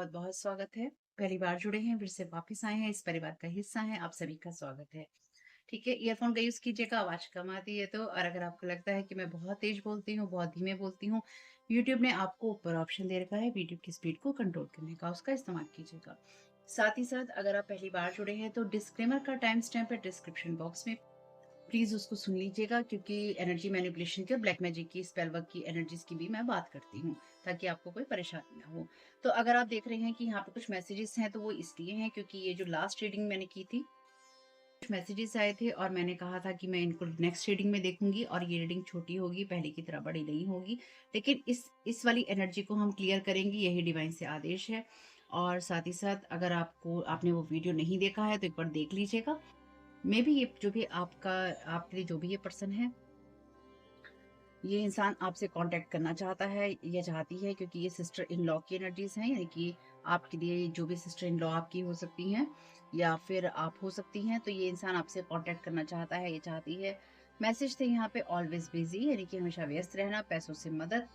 बहुत बहुत स्वागत है। पहली बार जुड़े हैं, फिर से वापस आए हैं, इस परिवार का हिस्सा हैं, आप सभी का स्वागत है। ठीक है, ईयरफ़ोन का यूज़ कीजिएगा, आवाज़ कम आती है तो। और अगर आपको लगता है कि मैं बहुत तेज़ बोलती हूँ, बहुत धीमे बोलती हूँ, यूट्यूब ने आपको ऊपर ऑप्शन दे रखा है वीडियो की स्पीड को कंट्रोल करने का, उसका इस्तेमाल कीजिएगा। साथ ही साथ अगर आप पहली बार जुड़े हैं तो डिस्क्लेमर का टाइम स्टैम्प है डिस्क्रिप्शन बॉक्स में, प्लीज़ उसको सुन लीजिएगा, क्योंकि एनर्जी मैनिपुलेशन की और ब्लैक मैजिक की, स्पेल वर्क की एनर्जीज़ की भी मैं बात करती हूँ, ताकि आपको कोई परेशानी ना हो। तो अगर आप देख रहे हैं कि यहाँ पे कुछ मैसेजेस हैं, तो वो इसलिए हैं क्योंकि ये जो लास्ट रीडिंग मैंने की थी, कुछ मैसेजेस आए थे और मैंने कहा था कि मैं इनको नेक्स्ट रीडिंग में देखूँगी और ये रीडिंग छोटी होगी, पहले की तरह बड़ी नहीं होगी। लेकिन इस वाली एनर्जी को हम क्लियर करेंगे, यही डिवाइन से आदेश है। और साथ ही साथ अगर आपने वो वीडियो नहीं देखा है, तो एक बार देख लीजिएगा। मेबी ये जो भी आपके लिए जो भी ये पर्सन है, ये इंसान आपसे कांटेक्ट करना चाहता है या चाहती है, क्योंकि ये सिस्टर इन लॉ की एनर्जीज़ हैं, यानी कि आपके लिए जो भी सिस्टर इन लॉ आपकी हो सकती हैं या फिर आप हो सकती हैं, तो ये इंसान आपसे कांटेक्ट करना चाहता है, ये चाहती है। मैसेज थे यहाँ पे ऑलवेज़ बिज़ी, यानी कि हमेशा व्यस्त रहना, पैसों से मदद।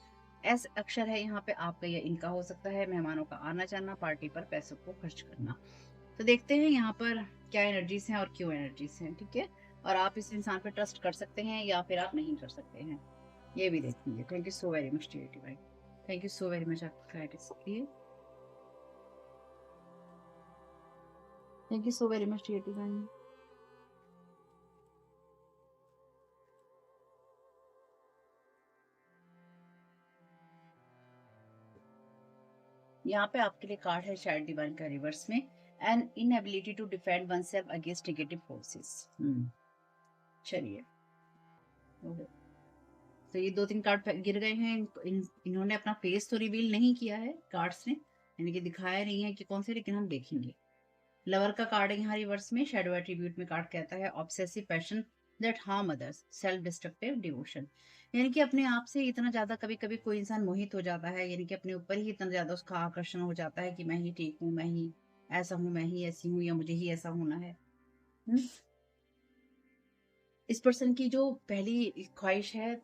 एस अक्षर है यहाँ पे आपका या इनका हो सकता है, मेहमानों का आना-जाना, पार्टी पर पैसों को खर्च करना। तो देखते हैं यहाँ पर क्या एनर्जीज़ हैं और क्यों एनर्जीज़ हैं, ठीक है? और आप इस इंसान पे ट्रस्ट कर सकते हैं या फिर आप नहीं कर सकते हैं, ये भी देखेंगे। Thank you so very much dear divine. Thank you so very much आपकी गाइडेंस के लिए। Thank you so very much dear divine. यहाँ पे आपके लिए कार्ड है शायद डिवाइन का रिवर्स में, an inability to defend oneself against negative forces. चलिए, तो ये 2-3 कार्ड गिर गए हैं। इन्होंने अपना फेस तो रिवील नहीं किया है कार्ड्स ने, यानी कि दिखाया नहीं है कि कौन से, लेकिन हम देखेंगे। लवर का कार्ड है यहाँ रिवर्स में, शैडो एट्रीब्यूट में कार्ड कहता है obsessive passion that harm others, self destructive devotion. यानी कि अपने आप से इतना ज्यादा कभी कभी कोई इंसान मोहित हो जाता है, यानी कि अपने ऊपर ही इतना ज्यादा उसका आकर्षण हो जाता है कि मैं ही ठीक हूँ, मैं ही ऐसा हूँ, मैं ही ऐसी हूँ, या मुझे ही ऐसा होना है। हम्म? इस पर्सन की जो पहली ख्वाहिश है,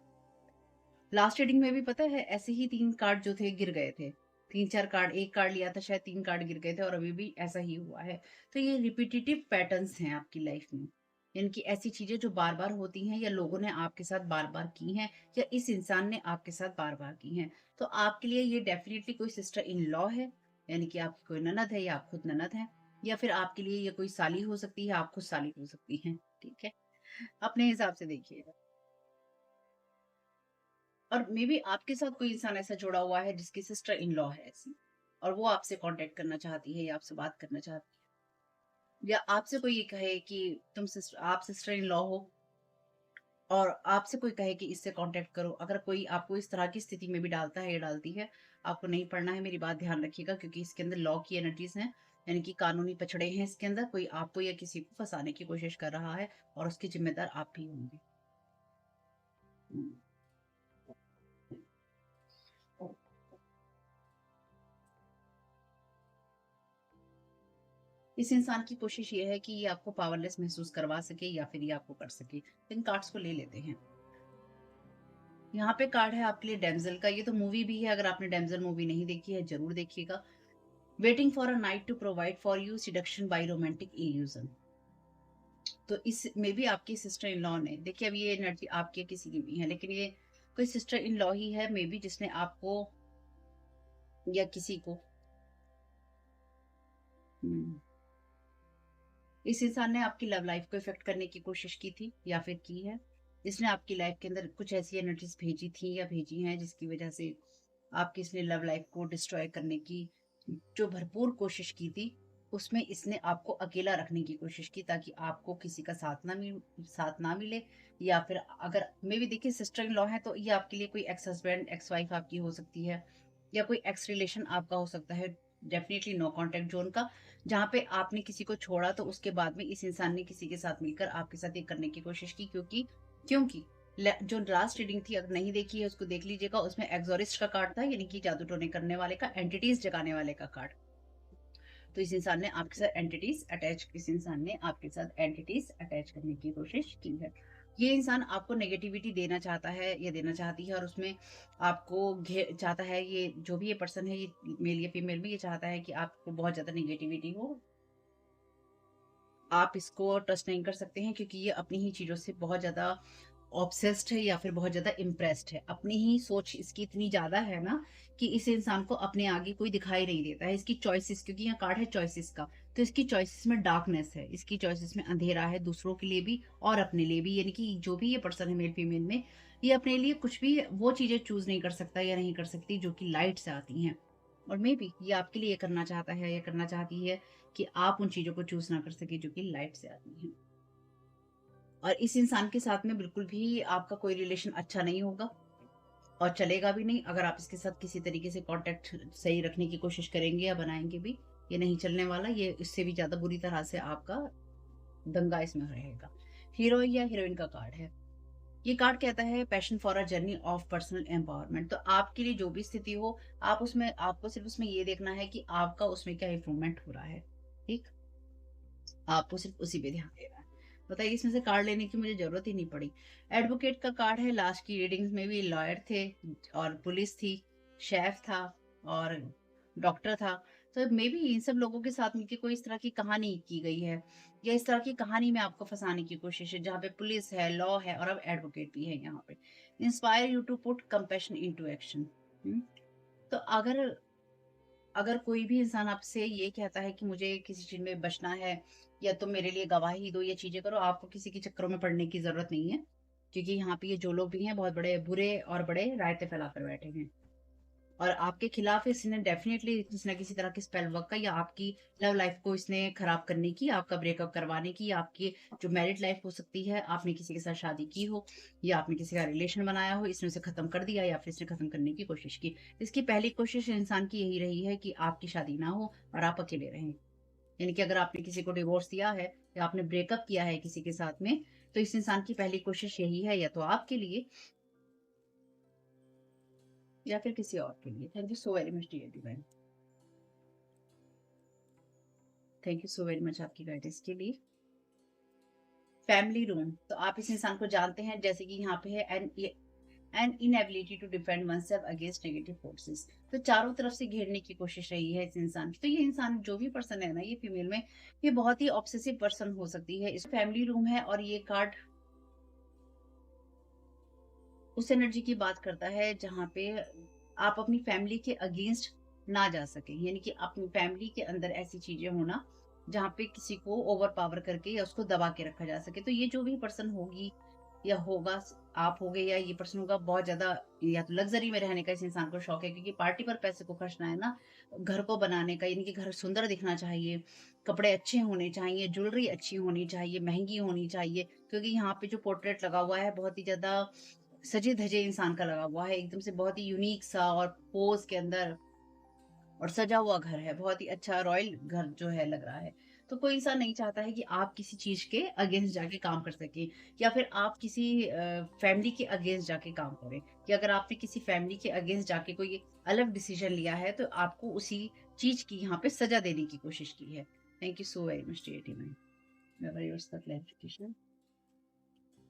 लास्ट रीडिंग में भी पता है ऐसे ही 3 कार्ड जो थे गिर गए थे। 3-4 कार्ड, 1 कार्ड लिया था शायद, 3 कार्ड गिर गए थे और अभी भी ऐसा ही हुआ है। तो ये रिपिटिटिव पैटर्न्स हैं आपकी लाइफ में। यानी कि ऐसी चीज़ें जो बार-बार होती हैं, या लोगों ने आपके साथ बार-बार की हैं, या इस इंसान ने आपके साथ बार-बार की हैं। तो आपके लिए ये डेफ़िनिटली कोई सिस्टर इन लॉ है, यानी कि आपकी कोई ननद है या आप खुद ननद हैं, या फिर आपके लिए ये कोई साली हो सकती है, आप खुद साली हो सकती हैं। ठीक है? अपने हिसाब से देखिएगा। और मे बी आपके साथ कोई इंसान ऐसा जुड़ा हुआ है जिसकी सिस्टर इन लॉ है ऐसी, और वो आपसे कांटेक्ट करना चाहती है या आपसे बात करना चाहती है, या आपसे कोई ये कहे कि आप सिस्टर इन लॉ हो, और आपसे कोई कहे कि इससे कांटेक्ट करो। अगर कोई आपको इस तरह की स्थिति में भी डालता है या डालती है, आपको नहीं पढ़ना है, मेरी बात ध्यान रखिएगा, क्योंकि इसके अंदर लॉ की एनर्जीज हैं, यानी कि कानूनी पछड़े हैं इसके अंदर। कोई आपको या किसी को फंसाने की कोशिश कर रहा है, और उसके जिम्मेदार आप भी होंगे। हम्म। इस इंसान की कोशिश ये है कि ये आपको पावरलेस महसूस करवा सके, या फिर ये आपको कर सके। इन कार्ड्स को ले लेते हैं। यहाँ पे कार्ड है आपके लिए डैमज़ल का। ये तो मूवी भी है, अगर आपने डैमज़ल मूवी नहीं देखी है ज़रूर देखिएगा। Waiting for a knight to provide for you, seduction by romantic illusion. तो इस में भी आपकी सिस्टर इन लॉ ने, देखिए अब ये एनर्जी आपके किसी की भी है, लेकिन ये कोई सिस्टर इन लॉ ही है मे बी, जिसने आपको या किसी को हम्म, इस इंसान ने आपकी लव लाइफ को इफेक्ट करने की कोशिश की थी या फिर की है। इसने आपकी लाइफ के अंदर कुछ ऐसी एनर्जीज भेजी थी या भेजी हैं, जिसकी वजह से आपकी इसने लव लाइफ को डिस्ट्रॉय करने की जो भरपूर कोशिश की थी, उसमें इसने आपको अकेला रखने की कोशिश की, ताकि आपको किसी का साथ ना मिले। या फिर अगर मे भी देखिए सिस्टर इन लॉ है, तो ये आपके लिए कोई एक्स हस्बैंड, एक्स वाइफ आपकी हो सकती है, या कोई एक्स रिलेशन आपका हो सकता है। डेफिनेटली नो कॉन्टेक्ट जोन का, जहाँ पे आपने किसी को छोड़ा, तो उसके बाद में इस इंसान ने किसी के साथ मिलकर आपके साथ ये करने की कोशिश की, क्योंकि क्योंकि जो लास्ट रीडिंग थी, अगर नहीं देखी है उसको देख लीजिएगा, उसमें एक्सोरिस्ट का कार्ड था, यानी कि जादू टोने करने वाले का, एंटिटीज जगाने वाले का कार्ड। तो इस इंसान ने आपके साथ एंटिटीज अटैच करने की कोशिश की है। ये इंसान आपको नेगेटिविटी देना चाहता है या देना चाहती है, और उसमें आपको चाहता है, ये जो भी ये पर्सन है, ये मेल या फीमेल में, ये चाहता है कि आपको बहुत ज़्यादा नेगेटिविटी हो। आप इसको ट्रस्ट नहीं कर सकते हैं, क्योंकि ये अपनी ही चीज़ों से बहुत ज़्यादा ऑब्सेस्ड है या फिर बहुत ज़्यादा इम्प्रेस्ड है। अपनी ही सोच इसकी इतनी ज़्यादा है ना कि इस इंसान को अपने आगे कोई दिखाई नहीं देता है। इसकी चॉइसेस, क्योंकि यहाँ कार्ड है चॉइसेस का, तो इसकी चॉइसेस में डार्कनेस है, इसकी चॉइसेस में अंधेरा है, दूसरों के लिए भी और अपने लिए भी। यानी कि जो भी ये पर्सन है मेल फीमेल में, ये अपने लिए कुछ भी वो चीज़ें चूज़ नहीं कर सकता या नहीं कर सकती जो कि लाइट से आती हैं। और मे बी ये आपके लिए करना चाहता है या करना चाहती है कि आप उन चीज़ों को चूज़ ना कर सकें जो कि लाइट से आती हैं। और इस इंसान के साथ में बिल्कुल भी आपका कोई रिलेशन अच्छा नहीं होगा और चलेगा भी नहीं। अगर आप इसके साथ किसी तरीके से कॉन्टैक्ट सही रखने की कोशिश करेंगे या बनाएँगे भी, ये नहीं चलने वाला। ये इससे भी ज़्यादा बुरी तरह से आपका दंगा इसमें रहेगा। हीरो या हीरोइन का कार्ड है। ये कार्ड कहता है passion for a journey of personal empowerment. तो आपके लिए जो भी स्थिति हो, आप उसमें, आपको सिर्फ़ उसमें ये देखना है कि आपका उसमें क्या इम्प्रूवमेंट हो रहा है, ठीक? आपको सिर्फ़ उसी पे ध्यान देना है। बताइए, इसमें से कार्ड लेने की मुझे ज़रूरत ही नहीं पड़ी। एडवोकेट का कार्ड है, लास्ट की रीडिंग्स में भी लॉयर थे और पुलिस थी, शेफ़ था और डॉक्टर था। तो मेबी इन सब लोगों के साथ मिलके कोई इस तरह की कहानी की गई है या इस तरह की कहानी में आपको फँसाने की कोशिश है, जहाँ पे पुलिस है, लॉ है और अब एडवोकेट भी है यहाँ पे। Inspire you to put compassion into action. हुँ? तो अगर अगर कोई भी इंसान आपसे ये कहता है कि मुझे किसी चीज़ में बचना है या तुम मेरे लिए गवाही दो, ये चीज़ें करो, आपको किसी के चक्करों में पड़ने की ज़रूरत नहीं है। क्योंकि यहाँ पे ये जो लोग भी हैं बहुत बड़े बुरे और बड़े रायते फैलाकर बैठे हैं। और आपके खिलाफ इसने डेफ़िनेटली किसी न किसी तरह की स्पेल वर्क का या आपकी लव लाइफ़ को इसने खराब करने की, आपका ब्रेकअप करवाने की, या आपकी जो मैरिड लाइफ़ हो सकती है, आपने किसी के साथ शादी की हो या आपने किसी का रिलेशन बनाया हो, इसने उसे ख़त्म कर दिया या फिर इसने ख़त्म करने की कोशिश की। इसकी पहली कोशिश इंसान की यही रही है कि आपकी शादी ना हो और आप अकेले रहें। यानी कि अगर आपने किसी को डिवोर्स दिया है या आपने ब्रेकअप किया है किसी के साथ में, तो इस इंसान की पहली कोशिश यही है, या तो आपके लिए या फिर किसी और के लिए। Thank you so very much dear divine. Thank you so very much आपकी गाइडेंस के लिए। फैमिली रूम, तो आप इस इंसान को जानते हैं, जैसे कि यहाँ पे है an inability to defend oneself against negative forces. तो चारों तरफ से घेरने की कोशिश रही है इस इंसान की। तो ये इंसान जो भी पर्सन है ना, ये फीमेल में, ये बहुत ही ऑब्सेसिव पर्सन हो सकती है। इस फैमिली रूम है और ये कार्ड उस एनर्जी की बात करता है जहाँ पे आप अपनी फैमिली के अगेंस्ट ना जा सकें। यानी कि अपनी फैमिली के अंदर ऐसी चीजें होना जहाँ पे किसी को ओवर पावर करके या उसको दबा के रखा जा सके। तो ये जो भी पर्सन होगी या होगा, आप होगे या ये पर्सन होगा, बहुत ज्यादा या तो लग्जरी में रहने का इस इंसान को शौक है, क्योंकि पार्टी पर पैसे को खर्चना है ना, घर को बनाने का। यानी कि घर सुंदर दिखना चाहिए, कपड़े अच्छे होने चाहिए, ज्वेलरी अच्छी होनी चाहिए, महंगी होनी चाहिए। क्योंकि यहाँ पे जो पोर्ट्रेट लगा हुआ है बहुत ही ज्यादा सजे-धजे इंसान का लगा हुआ है, एकदम से बहुत ही यूनिक सा और पोज़ के अंदर और सजा हुआ घर है, बहुत ही अच्छा रॉयल घर जो है लग रहा है। तो कोई इंसान नहीं चाहता है कि आप किसी चीज़ के अगेंस्ट जाके काम कर सकें या फिर आप किसी फैमिली के अगेंस्ट जाके काम करें, कि अगर आपने किसी फैमिली के अगेंस्ट जाके कोई अलग डिसीज़न लिया है, तो आपको उसी चीज़ की यहाँ पे सज़ा देने की कोशिश की है। Thank you so very much dear divine. Bye bye yours the clarification.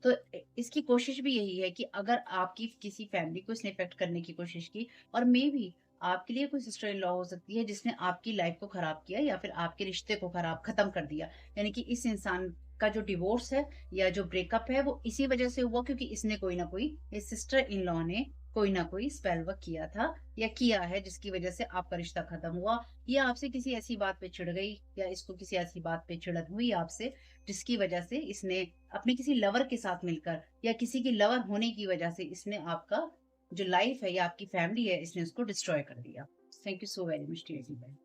तो इसकी कोशिश भी यही है कि अगर आपकी किसी फैमिली को इसने इफ़ेक्ट करने की कोशिश की, और मेबी आपके लिए कोई सिस्टर इन लॉ हो सकती है जिसने आपकी लाइफ़ को ख़राब किया या फिर आपके रिश्ते को ख़त्म कर दिया। यानी कि इस इंसान का जो डिवोर्स है या जो ब्रेकअप है वो इसी वज़ह से हुआ, क्योंकि इसने कोई ना कोई, इस सिस्टर इन लॉ ने कोई ना कोई स्पेल वर्क किया था या किया है, जिसकी वज़ह से आपका रिश्ता ख़त्म हुआ, या आपसे किसी ऐसी बात पे चिढ़ गई, या इसको किसी ऐसी बात पे चिढ़न हुई आपसे, जिसकी वज़ह से इसने अपने किसी लवर के साथ मिलकर या किसी की लवर होने की वजह से इसने आपका जो लाइफ है या आपकी फैमिली है, इसने उसको डिस्ट्रॉय कर दिया। Thank you so very much dear Diwan.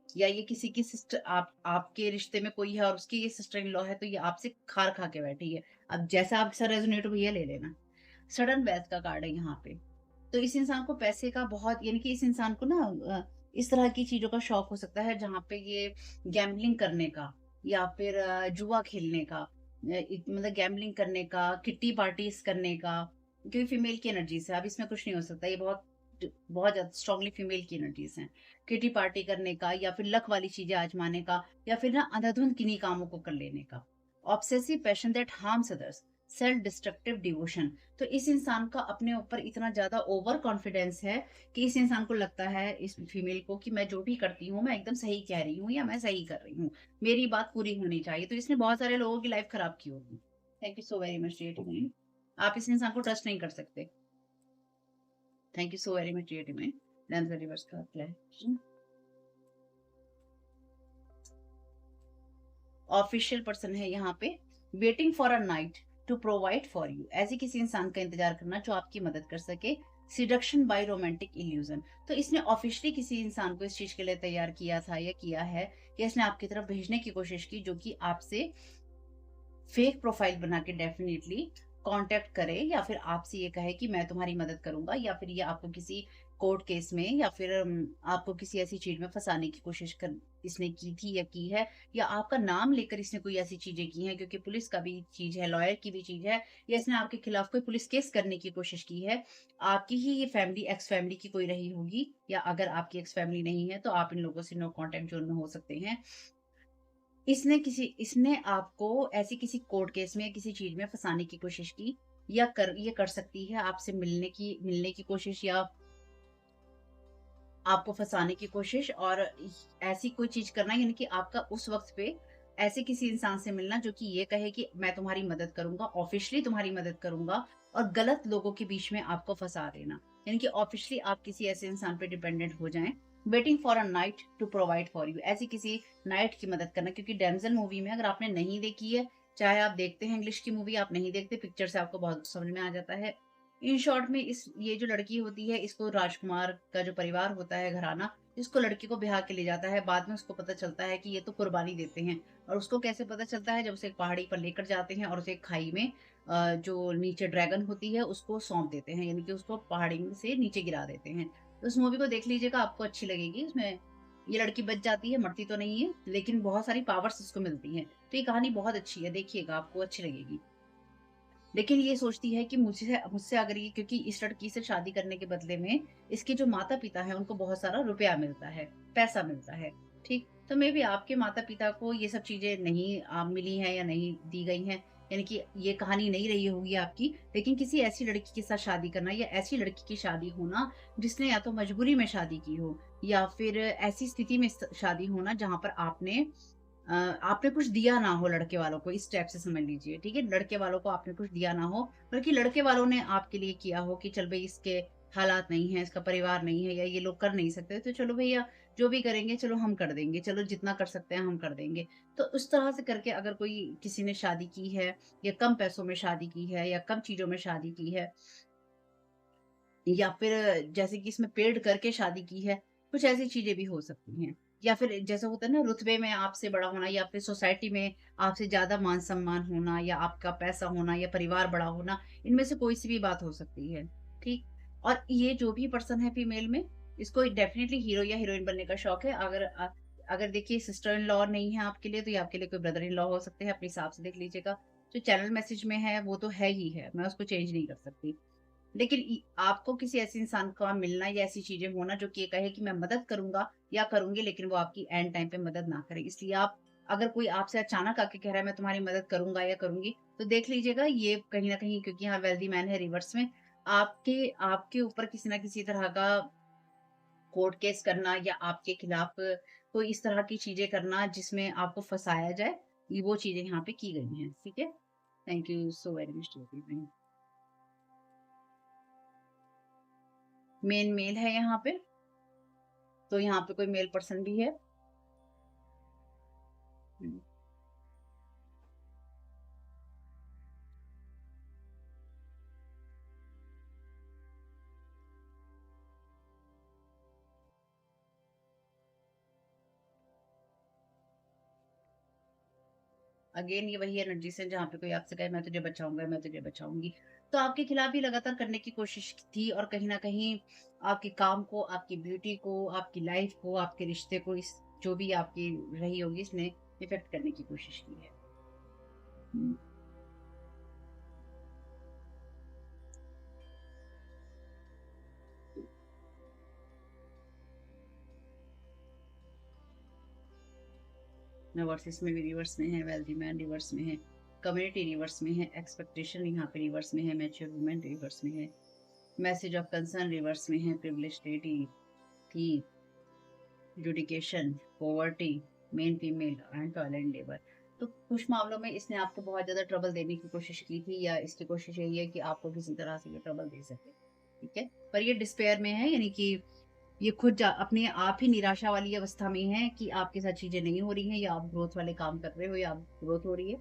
या ये किसी की सिस्टर, आपके रिश्ते में कोई है और उसकी ये सिस्टर इन लॉ है, तो ये आपसे खार खा के बैठी है। अब जैसा आपके साथ रेजोनेट हो भैया ले लेना। सडन वेल्थ का कार्ड है यहाँ पे। तो इस इंसान को पैसे का बहुत, यानी कि इस इंसान को ना इस तरह की चीज़ों का शौक हो सकता है जहाँ पे ये गैम्बलिंग करने का या फिर जुआ खेलने का, मतलब गैम्बलिंग करने का, किट्टी पार्टीज़ करने का, क्योंकि फीमेल की एनर्जीज़ है, अब इसमें कुछ नहीं हो सकता। ये बहुत ज़्यादा स्ट्रांगली फीमेल की एनर्जीज़ हैं। किट्टी पार्टी करने का या फिर लक वाली चीज़ें आज़माने का या फिर ना अंधाधुंध किन्हीं कामों को कर लेने का। Obsessive passion that harms others, self destructive devotion. तो इस इंसान का अपने ऊपर इतना ज्यादा ओवर कॉन्फिडेंस है कि इस इंसान को लगता है, इस फीमेल को, कि मैं जो भी करती हूँ मैं एकदम सही कह रही हूँ या मैं सही कर रही हूँ, मेरी बात पूरी होनी चाहिए। तो इसने बहुत सारे लोगों की लाइफ खराब की होगी। Thank you so very much dear team. आप इस इंसान को ट्रस्ट नहीं कर सकते। Thank you so very much dear team. Reverse का ऑफिशियल पर्सन है यहाँ पे। Waiting for a knight to provide for you, ऐसे किसी इंसान का इंतजार करना जो आपकी मदद कर सके। सिडक्शन बाय रोमांटिक इल्यूजन, तो इसने ऑफिशियली किसी इंसान को इस चीज के लिए तैयार किया था या किया है कि इसने आपकी तरफ भेजने की कोशिश की, जो कि आपसे फेक प्रोफाइल बना के डेफिनेटली कांटेक्ट करे, या फिर आपसे ये कहे कि मैं तुम्हारी मदद करूंगा, या फिर ये आपको किसी कोर्ट केस में या फिर आपको किसी ऐसी चीज में फंसाने की कोशिश कर इसने की थी या की है, या आपका नाम लेकर इसने कोई ऐसी चीजें की हैं, क्योंकि पुलिस का भी चीज है, लॉयर की भी चीज है, या इसने आपके खिलाफ कोई पुलिस केस करने की कोशिश की है। आपकी ही ये फैमिली एक्स फैमिली की कोई रही होगी, या अगर आपकी एक्स फैमिली नहीं है तो आप इन लोगों से नो कांटेक्ट जोन में हो सकते हैं। इसने आपको ऐसी किसी कोर्ट केस में या किसी चीज में फंसाने की कोशिश की, या ये कर सकती है आपसे मिलने की कोशिश, या आपको फंसाने की कोशिश, और ऐसी कोई चीज करना, यानी कि आपका उस वक्त पे ऐसे किसी इंसान से मिलना जो कि ये कहे कि मैं तुम्हारी मदद करूंगा, ऑफिशियली तुम्हारी मदद करूंगा, और गलत लोगों के बीच में आपको फंसा देना, यानी कि ऑफिशियली आप किसी ऐसे इंसान पे डिपेंडेंट हो जाएं। Waiting for a knight to provide for you, ऐसी किसी नाइट की मदद करना, क्योंकि डेंजल मूवी में, अगर आपने नहीं देखी है, चाहे आप देखते हैं इंग्लिश की मूवी, आप नहीं देखते पिक्चर से आपको बहुत समझ में आ जाता है। इन शॉर्ट में इस ये जो लड़की होती है, इसको राजकुमार का जो परिवार होता है, घराना, इसको लड़की को ब्याह के ले जाता है। बाद में उसको पता चलता है कि ये तो कुर्बानी देते हैं। और उसको कैसे पता चलता है, जब उसे एक पहाड़ी पर लेकर जाते हैं और उसे एक खाई में जो नीचे ड्रैगन होती है उसको सौंप देते हैं, यानी कि उसको पहाड़ी में से नीचे गिरा देते हैं। तो उस मूवी को देख लीजिएगा, आपको अच्छी लगेगी। उसमें ये लड़की बच जाती है, मरती तो नहीं है, लेकिन बहुत सारी पावर्स इसको मिलती हैं। तो ये कहानी बहुत अच्छी है, देखिएगा, आपको अच्छी लगेगी। लेकिन ये सोचती है कि मुझसे मुझसे अगर ये, क्योंकि इस लड़की से शादी करने के बदले में इसके जो माता-पिता हैं उनको बहुत सारा रुपया मिलता है, पैसा मिलता है, ठीक? तो मे बी आपके माता-पिता को ये सब चीज़ें नहीं मिली हैं या नहीं दी गई हैं, यानी कि ये कहानी नहीं रही होगी आपकी, लेकिन किसी ऐसी लड़की के साथ शादी करना, या ऐसी लड़की की शादी होना जिसने या तो मजबूरी में शादी की हो, या फिर ऐसी स्थिति में शादी होना जहाँ पर आपने कुछ दिया ना हो लड़के वालों को, इस टाइप से समझ लीजिए, ठीक है? लड़के वालों को आपने कुछ दिया ना हो, बल्कि लड़के वालों ने आपके लिए किया हो कि चल भई इसके हालात नहीं हैं, इसका परिवार नहीं है, या ये लोग कर नहीं सकते, तो चलो भैया जो भी करेंगे चलो हम कर देंगे, चलो जितना कर सकते हैं हम कर देंगे। तो उस तरह से करके अगर कोई किसी ने शादी की है, या कम पैसों में शादी की है, या कम चीज़ों में शादी की है, या फिर जैसे कि इसमें पेड़ करके शादी की है, कुछ ऐसी चीज़ें भी हो सकती हैं। या फिर जैसा होता है ना, रुतबे में आपसे बड़ा होना, या फिर सोसाइटी में आपसे ज़्यादा मान-सम्मान होना, या आपका पैसा होना, या परिवार बड़ा होना, इनमें से कोई-सी भी बात हो सकती है, ठीक? और ये जो भी पर्सन है फीमेल में, इसको डेफ़िनिटली हीरो या हीरोइन बनने का शौक है। अगर देखिए सिस्टर इन लॉ नहीं है आपके लिए, तो ये आपके लिए कोई ब्रदर इन लॉ हो सकते हैं, अपने हिसाब से देख लीजिएगा। जो चैनल मैसेज में है वो तो है ही है, मैं उसको चेंज नहीं कर सकती। लेकिन आपको किसी ऐसे इंसान का मिलना, या ऐसी चीजें होना जो कि ये कहे कि मैं मदद करूंगा या करूंगी, लेकिन वो आपकी एंड टाइम पे मदद ना करे, इसलिए आप, अगर कोई आपसे अचानक आके कह रहा है मैं तुम्हारी मदद करूंगा या करूंगी, तो देख लीजिएगा ये कहीं ना कहीं, क्योंकि यहाँ वेल्दी मैन है रिवर्स में, आपके आपके ऊपर किसी ना किसी तरह का कोर्ट केस करना, या आपके खिलाफ कोई इस तरह की चीजें करना जिसमें आपको फंसाया जाए, ये वो चीजें यहाँ पे की गई हैं, ठीक है? Thank you so very much. Main male है यहाँ पे, तो यहाँ पे कोई मेल पर्सन भी है। हुँ। अगेन ये वही एनर्जी से जहाँ पे कोई आपसे कहे मैं तुझे बचाऊँगा, मैं तुझे बचाऊँगी। तो आपके खिलाफ ही लगातार करने की कोशिश थी, और कहीं न कहीं आपके काम को, आपकी ब्यूटी को, आपकी लाइफ़ को, आपके रिश्ते को, इस जो भी आपकी रही होगी, इसने इफ़ेक्ट करने की कोशिश की है। हुँ। नवर्सिस में भी रिवर्स में है, वेल्दी मैन रिवर्स में है। कम्युनिटी रिवर्स में है, एक्सपेक्टेशन यहाँ पे रिवर्स में है, मैच्योर वुमेन रिवर्स में है, मैसेज ऑफ कंसर्न रिवर्स में है, प्रिविलेज लेडी, थी, जुडिकेशन, poverty, men female and toilet labour. तो कुछ मामलों में इसने आपको बहुत ज्यादा ट्रबल देने की कोशिश की थी, या इसकी कोशिश यही है कि आपको किसी तरह से ये ट्रबल दे सके, ठीक है। पर ये डिस्पेयर में है, यानी कि ये अपने आप ही निराशा वाली अवस्था में है कि आपके साथ चीजें नहीं हो रही हैं, या आप ग्रोथ वाले काम कर रहे हो, या आप ग्रोथ हो रही है,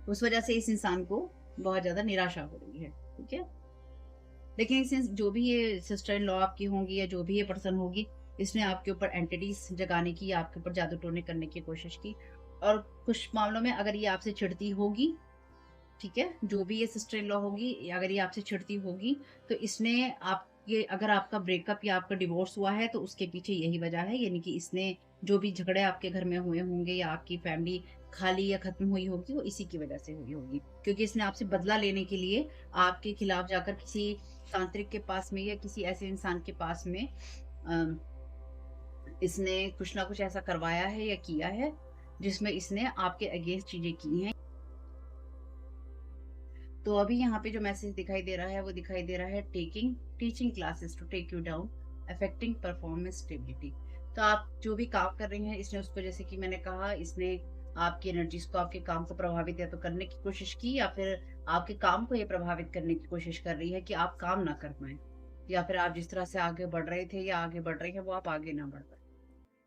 उस वजह से इस इंसान को बहुत ज्यादा निराशा हो रही है, ठीक है। लेकिन सिंस जो भी ये सिस्टर इन लॉ आपकी होंगी, या जो भी ये पर्सन होगी, इसने आपके ऊपर एंटिटीज जगाने की, या आपके ऊपर जादू टोने करने की कोशिश की। और कुछ मामलों में अगर ये आपसे चिढ़ती होगी, ठीक है, जो भी ये सिस्टर इन लॉ होगी, अगर ये आपसे चिढ़ती होगी, तो इसने आप ये अगर आपका ब्रेकअप या आपका डिवोर्स हुआ है, तो उसके पीछे यही वजह है, यानी कि इसने जो भी झगड़े आपके घर में हुए होंगे, या आपकी फैमिली खाली या खत्म हुई होगी, वो इसी की वजह से हुई होगी, क्योंकि इसने आपसे बदला लेने के लिए आपके खिलाफ जाकर किसी तांत्रिक के पास में, या किसी ऐसे इंसान के पास में अ, इसने कुछ ना कुछ ऐसा करवाया है या किया है, जिसमें इसने आपके अगेंस्ट चीजें की हैं। तो अभी यहाँ पे जो मैसेज दिखाई दे रहा है, वो दिखाई दे रहा है taking teaching classes to take you down, affecting performance stability. तो आप जो भी काम कर रहे हैं, इसने उसको, जैसे कि मैंने कहा, इसने आपकी एनर्जीज को, आपके काम को प्रभावित या तो करने की कोशिश की, या फिर आपके काम को ये प्रभावित करने की कोशिश कर रही है कि आप काम ना कर पाए, या फिर आप जिस तरह से आगे बढ़ रहे थे या आगे बढ़ रही है, वो आप आगे ना बढ़ पाए।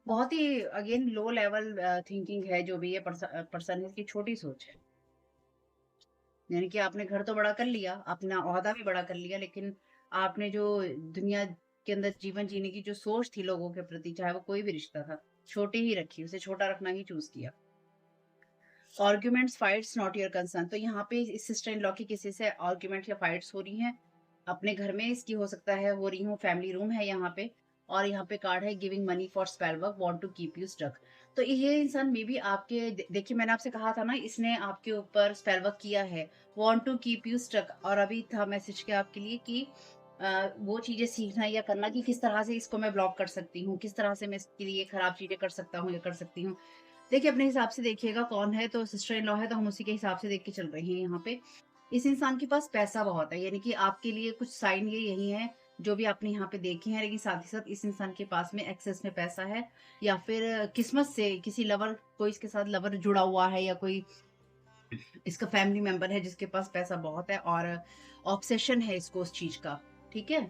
बहुत ही अगेन लो लेवल थिंकिंग है, जो भी ये पर्सन है, इसकी छोटी सोच है। यानी कि आपने घर तो बड़ा कर लिया, अपना ओहदा भी बड़ा कर लिया, लेकिन आपने जो दुनिया के अंदर जीवन जीने की जो सोच थी लोगों के प्रति, चाहे वो कोई भी रिश्ता था, छोटी ही रखी, उसे छोटा रखना ही चूज किया। Arguments fights not your concern. तो यहाँ पे इस सिस्टर इन लॉ की किसी से आर्ग्यूमेंट या फाइट्स हो रही हैं, अपने घर में इसकी हो सकता है हो रही हो, फैमिली रूम है यहाँ पे। और यहाँ पे कार्ड है giving money for spell work, want to keep you stuck. तो ये इंसान मे बी आपके देखिए, मैंने आपसे कहा था ना, इसने आपके ऊपर स्पेल वर्क किया है, want to keep you stuck. और अभी था मैसेज के आपके लिए कि वो चीजें सीखना या करना, कि किस तरह से इसको मैं ब्लॉक कर सकती हूँ, किस तरह से मैं इसके लिए खराब चीजें कर सकता हूँ या कर सकती हूँ। देखिए, अपने हिसाब से देखिएगा, कौन है तो सिस्टर इन लॉ है, तो हम उसी के हिसाब से देख के चल रहे हैं यहाँ पे। इस इंसान के पास पैसा बहुत है, यानी कि आपके लिए कुछ साइन ये यही है, जो भी आपने यहाँ पे देखे हैं, लेकिन साथ ही साथ इस इंसान के पास में एक्सेस में पैसा है, या फिर किस्मत से किसी लवर, कोई इसके साथ लवर जुड़ा हुआ है, या कोई इसका फैमिली मेंबर है जिसके पास पैसा बहुत है, और ऑब्सेशन है इसको उस चीज का, ठीक है।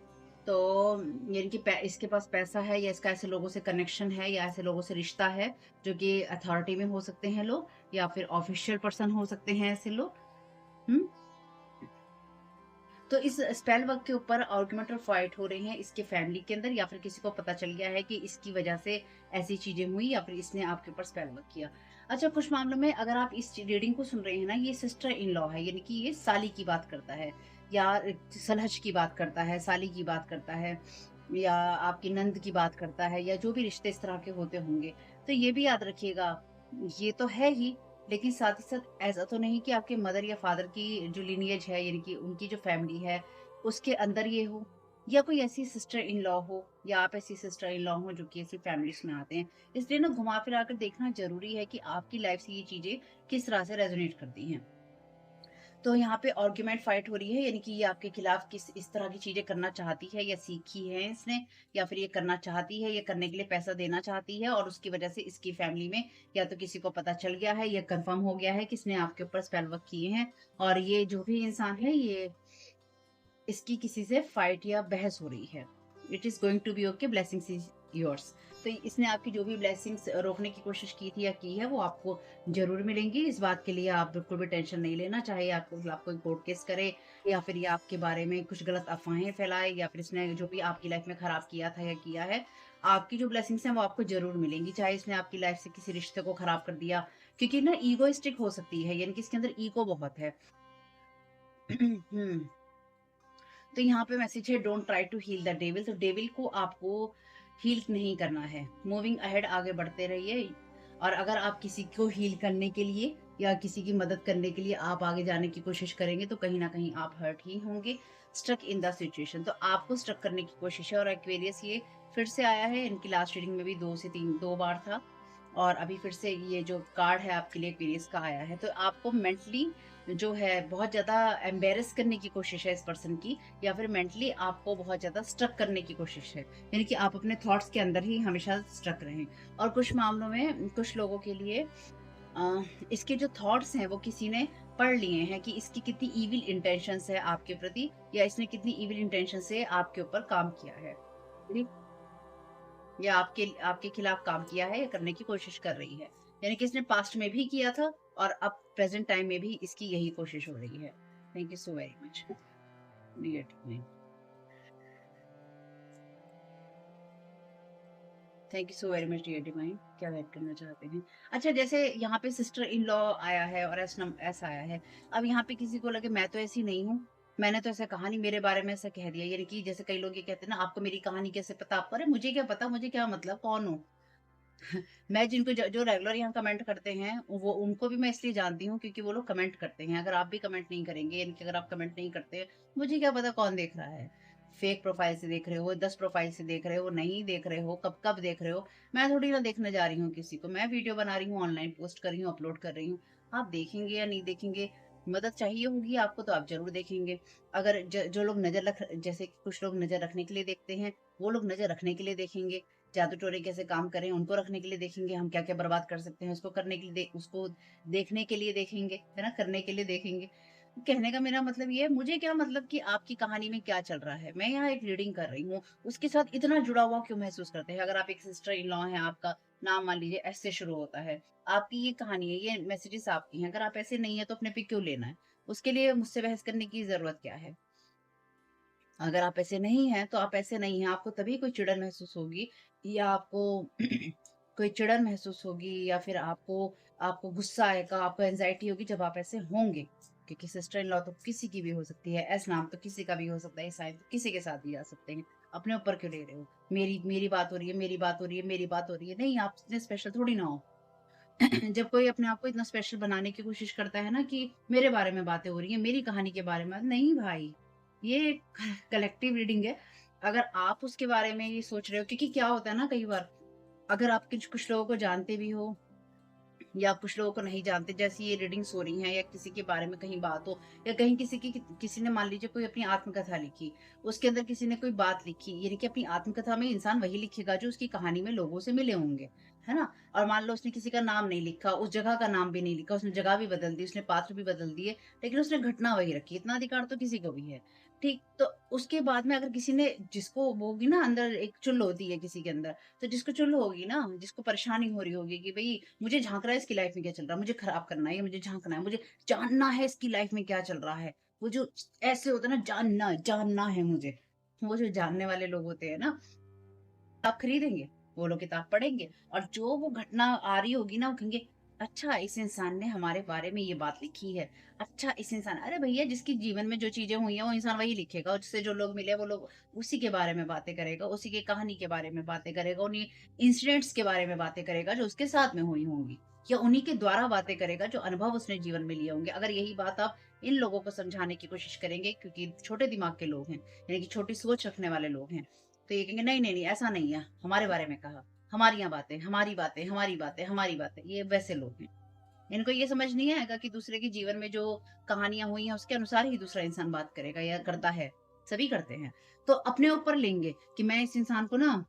तो यानी कि इसके पास पैसा है, या इसका ऐसे लोगों से कनेक्शन है, या ऐसे लोगों से रिश्ता है, जो कि अथॉरिटी में हो सकते हैं लोग, या फिर ऑफिशियल पर्सन हो सकते हैं ऐसे लोग। हम्म। तो इस स्पेल वर्क के ऊपर आर्गुमेंट और फाइट हो रही हैं इसके फैमिली के अंदर, या फिर किसी को पता चल गया है कि इसकी वजह से ऐसी चीजें हुई, या फिर इसने आपके ऊपर स्पेल वर्क किया। अच्छा, कुछ मामलों में अगर आप इस रीडिंग को सुन रहे हैं ना, ये सिस्टर इन लॉ है, यानी कि ये साली की बात करता है, या सलहज की बात करता है, साली की बात करता है, या आपकी नंद की बात करता है, या जो भी रिश्ते इस तरह के होते होंगे। तो ये भी याद रखिएगा, ये तो है ही, लेकिन साथ ही साथ ऐसा तो नहीं कि आपके मदर या फादर की जो लिनिएज है, यानी कि उनकी जो फैमिली है, उसके अंदर ये हो, या कोई ऐसी सिस्टर इन लॉ हो, या आप ऐसी सिस्टर इन लॉ हो जो कि ऐसी फैमिलीज में आते हैं। इसलिए ना, घुमा फिरा कर देखना जरूरी है कि आपकी लाइफ से ये चीजें किस तरह से रेजोनेट करती हैं। तो यहाँ पे आर्ग्यूमेंट फाइट हो रही है, यानी कि ये आपके खिलाफ किस इस तरह की चीजें करना चाहती है, या सीखी है इसने, या फिर ये करना चाहती है, ये करने के लिए पैसा देना चाहती है, और उसकी वजह से इसकी फैमिली में या तो किसी को पता चल गया है, या कंफर्म हो गया है कि इसने आपके ऊपर स्पेल वर्क किए हैं। और ये जो भी इंसान है, ये इसकी किसी से फाइट या बहस हो रही है। It is going to be okay, blessings is yours. तो इसने आपकी जो भी ब्लेसिंग्स रोकने की कोशिश की थी या की है, वो आपको जरूर मिलेंगी। इस बात के लिए आप बिल्कुल भी टेंशन नहीं लेना, चाहे आपको आपको कोर्ट केस करे, या फिर ये आपके बारे में कुछ गलत अफवाहें फैलाए, या फिर इसने जो भी आपकी लाइफ में खराब किया था या किया है, आपकी जो ब्लेसिंग्स हैं वो आपको जरूर मिलेंगी, चाहे इसने आपकी लाइफ से किसी रिश्ते को खराब कर दिया। क्योंकि ना, ईगोइस्टिक हो सकती है, यानी कि इसके अंदर ईगो बहुत है। हम्म। तो यहाँ पे मैसेज है, don't try to heal the devil. तो डेविल को आपको हील नहीं करना है, मूविंग अहेड, आगे बढ़ते रहिए। और अगर आप किसी को हील करने के लिए या किसी की मदद करने के लिए आप आगे जाने की कोशिश करेंगे, तो कहीं ना कहीं आप हर्ट ही होंगे, स्ट्रक इन द सिचुएशन। तो आपको स्ट्रक करने की कोशिश है। और एक्वेरियस ये फिर से आया है, इनकी लास्ट रीडिंग में भी 2 से 3 2 बार था। और अभी फिर से ये जो कार्ड है आपके लिए एक्वेरियस का आया है, तो आपको मेंटली जो है बहुत ज़्यादा एम्बैरेस करने की कोशिश है इस पर्सन की, या फिर मेंटली आपको बहुत ज़्यादा स्ट्रक करने की कोशिश है। यानी कि आप अपने थॉट्स के अंदर ही हमेशा स्ट्रक रहें। और कुछ मामलों में कुछ लोगों के लिए इसके जो थॉट्स हैं वो किसी ने पढ़ लिए हैं कि इसकी कितनी इविल इंटेंशंस है आपके प्रति, या इसने कितनी इविल इंटेंशन से आपके ऊपर काम किया है, ठीक? या आपके खिलाफ काम किया है या करने की कोशिश कर रही है। यानी कि इसने पास्ट में भी किया था और अब प्रेजेंट टाइम में भी इसकी यही कोशिश हो रही है। Thank you so very much. Thank you so very much dear divine. क्या गाइड करना चाहते हैं? अच्छा, जैसे यहाँ पे सिस्टर इन लॉ आया है और ऐसा आया है। अब यहाँ पे किसी को लगे मैं तो ऐसी नहीं हूँ, मैंने तो ऐसा कहा नहीं, मेरे बारे में ऐसा कह दिया। यानी कि जैसे कई लोग ये कहते हैं ना, आपको मेरी कहानी कैसे पता? आपको अरे मुझे क्या पता, मुझे क्या मतलब, कौन हूँ? मैं जिनको जो रेगुलर यहाँ कमेंट करते हैं, वो उनको भी मैं इसलिए जानती हूँ क्योंकि वो लोग कमेंट करते हैं। अगर आप भी कमेंट नहीं करेंगे, यानी कि अगर आप कमेंट नहीं करते, मुझे क्या पता कौन देख रहा है। फेक प्रोफाइल से देख रहे हो, 10 प्रोफाइल से देख रहे हो, नहीं देख रहे हो, कब कब देख रहे हो, मैं थोड़ी ना देखने जा रही हूँ किसी को। मैं वीडियो बना रही हूँ, ऑनलाइन पोस्ट कर रही हूँ, अपलोड कर रही हूँ। आप देखेंगे या नहीं देखेंगे, मदद चाहिए होगी आपको तो आप जरूर देखेंगे। अगर जो लोग नजर रख, जैसे कि कुछ लोग नजर रखने के लिए देखते हैं, वो लोग नजर रखने के लिए देखेंगे। जादू टोने कैसे काम करें उनको रखने के लिए देखेंगे, हम क्या क्या बर्बाद कर सकते हैं उसको करने के लिए उसको देखने के लिए देखेंगे, है ना, करने के लिए देखेंगे। कहने का मेरा मतलब ये है, मुझे क्या मतलब कि आपकी कहानी में क्या चल रहा है। मैं यहाँ एक रीडिंग कर रही हूँ, उसके साथ इतना जुड़ा हुआ क्यों महसूस करते हैं? अगर आप एक सिस्टर इन लॉ है, आपका नाम मान लीजिए ऐसे शुरू होता है, आपकी ये कहानी है, ये मैसेजेस आपकी हैं, अगर आप ऐसे नहीं है तो अपने पे क्यों लेना है? उसके लिए मुझसे बहस करने की जरूरत क्या है? अगर आप ऐसे नहीं हैं, तो आप ऐसे नहीं हैं, आपको तभी कोई चिड़न महसूस होगी, या आपको कोई चिड़न महसूस होगी, या फिर आपको आपको गुस्सा आएगा, आपको एंजाइटी होगी जब आप ऐसे होंगे। क्योंकि सिस्टर इन लॉ तो किसी की भी हो सकती है, एस नाम तो किसी का भी हो सकता है, साइन तो किसी के साथ भी आ सकते हैं। अपने ऊपर क्यों ले रहे हो? मेरी मेरी बात हो रही है, मेरी बात हो रही है, मेरी बात हो रही है, नहीं आप इतने स्पेशल थोड़ी ना हो। जब कोई अपने आप को इतना स्पेशल बनाने की कोशिश करता है ना कि मेरे बारे में बातें हो रही हैं, मेरी कहानी के बारे में, नहीं भाई, ये कलेक्टिव रीडिंग है। अगर आप उसके बारे में ये सोच रहे हो, क्योंकि क्या होता है ना, कई बार अगर आप कुछ कुछ लोगों को जानते भी हो या आप कुछ लोगों को नहीं जानते, जैसे ये रीडिंग्स हो रही हैं, या किसी के बारे में कहीं बात हो, या कहीं किसी ने मान लीजिए कोई अपनी आत्मकथा लिखी, उसके अंदर किसी ने कोई बात लिखी, यानी कि अपनी आत्मकथा में इंसान वही लिखेगा जो उसकी कहानी में लोगों से मिले होंगे, है ना? और मान लो उसने किसी का नाम नहीं लिखा, उस जगह का नाम भी नहीं लिखा, उसने जगह भी बदल दी, उसने पात्र भी बदल दिए, लेकिन उसने घटना वही रखी। इतना अधिकार तो किसी को भी है। ठीक, तो उसके बाद में अगर किसी ने, जिसको वो होगी ना, अंदर एक चुल होती है किसी के अंदर, तो जिसको चुल होगी ना, जिसको परेशानी हो रही होगी कि भई मुझे झाँक रहा है इसकी लाइफ में क्या चल रहा है, मुझे खराब करना है, या मुझे झाँकना है, मुझे जानना है इसकी लाइफ में क्या चल रहा है। वो जो ऐसे होता है ना, जानना जानना है मुझे, वो जो जानने वाले लोग होते हैं ना, किताब खरीदेंगे, वो लोग किताब पढ़ेंगे, और जो वो घटना आ रही होगी ना, वो कहेंगे अच्छा इस इंसान ने हमारे बारे में ये बात लिखी है। अच्छा इस इंसान, अरे भैया जिसकी जीवन में जो चीजें हुई हैं वो इंसान वही लिखेगा, और जिससे जो लोग मिले वो लोग उसी के बारे में बातें करेगा, उसी की कहानी के बारे में बातें करेगा, उन्हीं इंसिडेंट्स के बारे में बातें करेगा जो उसके साथ में हुई होंगी, या उन्हीं के द्वारा बातें करेगा जो अनुभव उसने जीवन में लिए होंगे। अगर यही बात आप इन लोगों को समझाने की कोशिश करेंगे, क्योंकि छोटे दिमाग के लोग हैं, यानी कि छोटी सोच रखने वाले लोग हैं, तो ये कहेंगे नहीं नहीं नहीं ऐसा नहीं है, हमारे बारे में कहा, हमारी यहाँ बातें, हमारी बातें, हमारी बातें, हमारी बातें। ये वैसे लोग हैं। इनको ये समझ नहीं आएगा कि दूसरे के जीवन में जो कहानियां हुई हैं उसके अनुसार ही दूसरा इंसान बात करेगा या करता है। सभी करते हैं। तो अपने ऊपर लेंगे कि मैं इस इंसान को ना,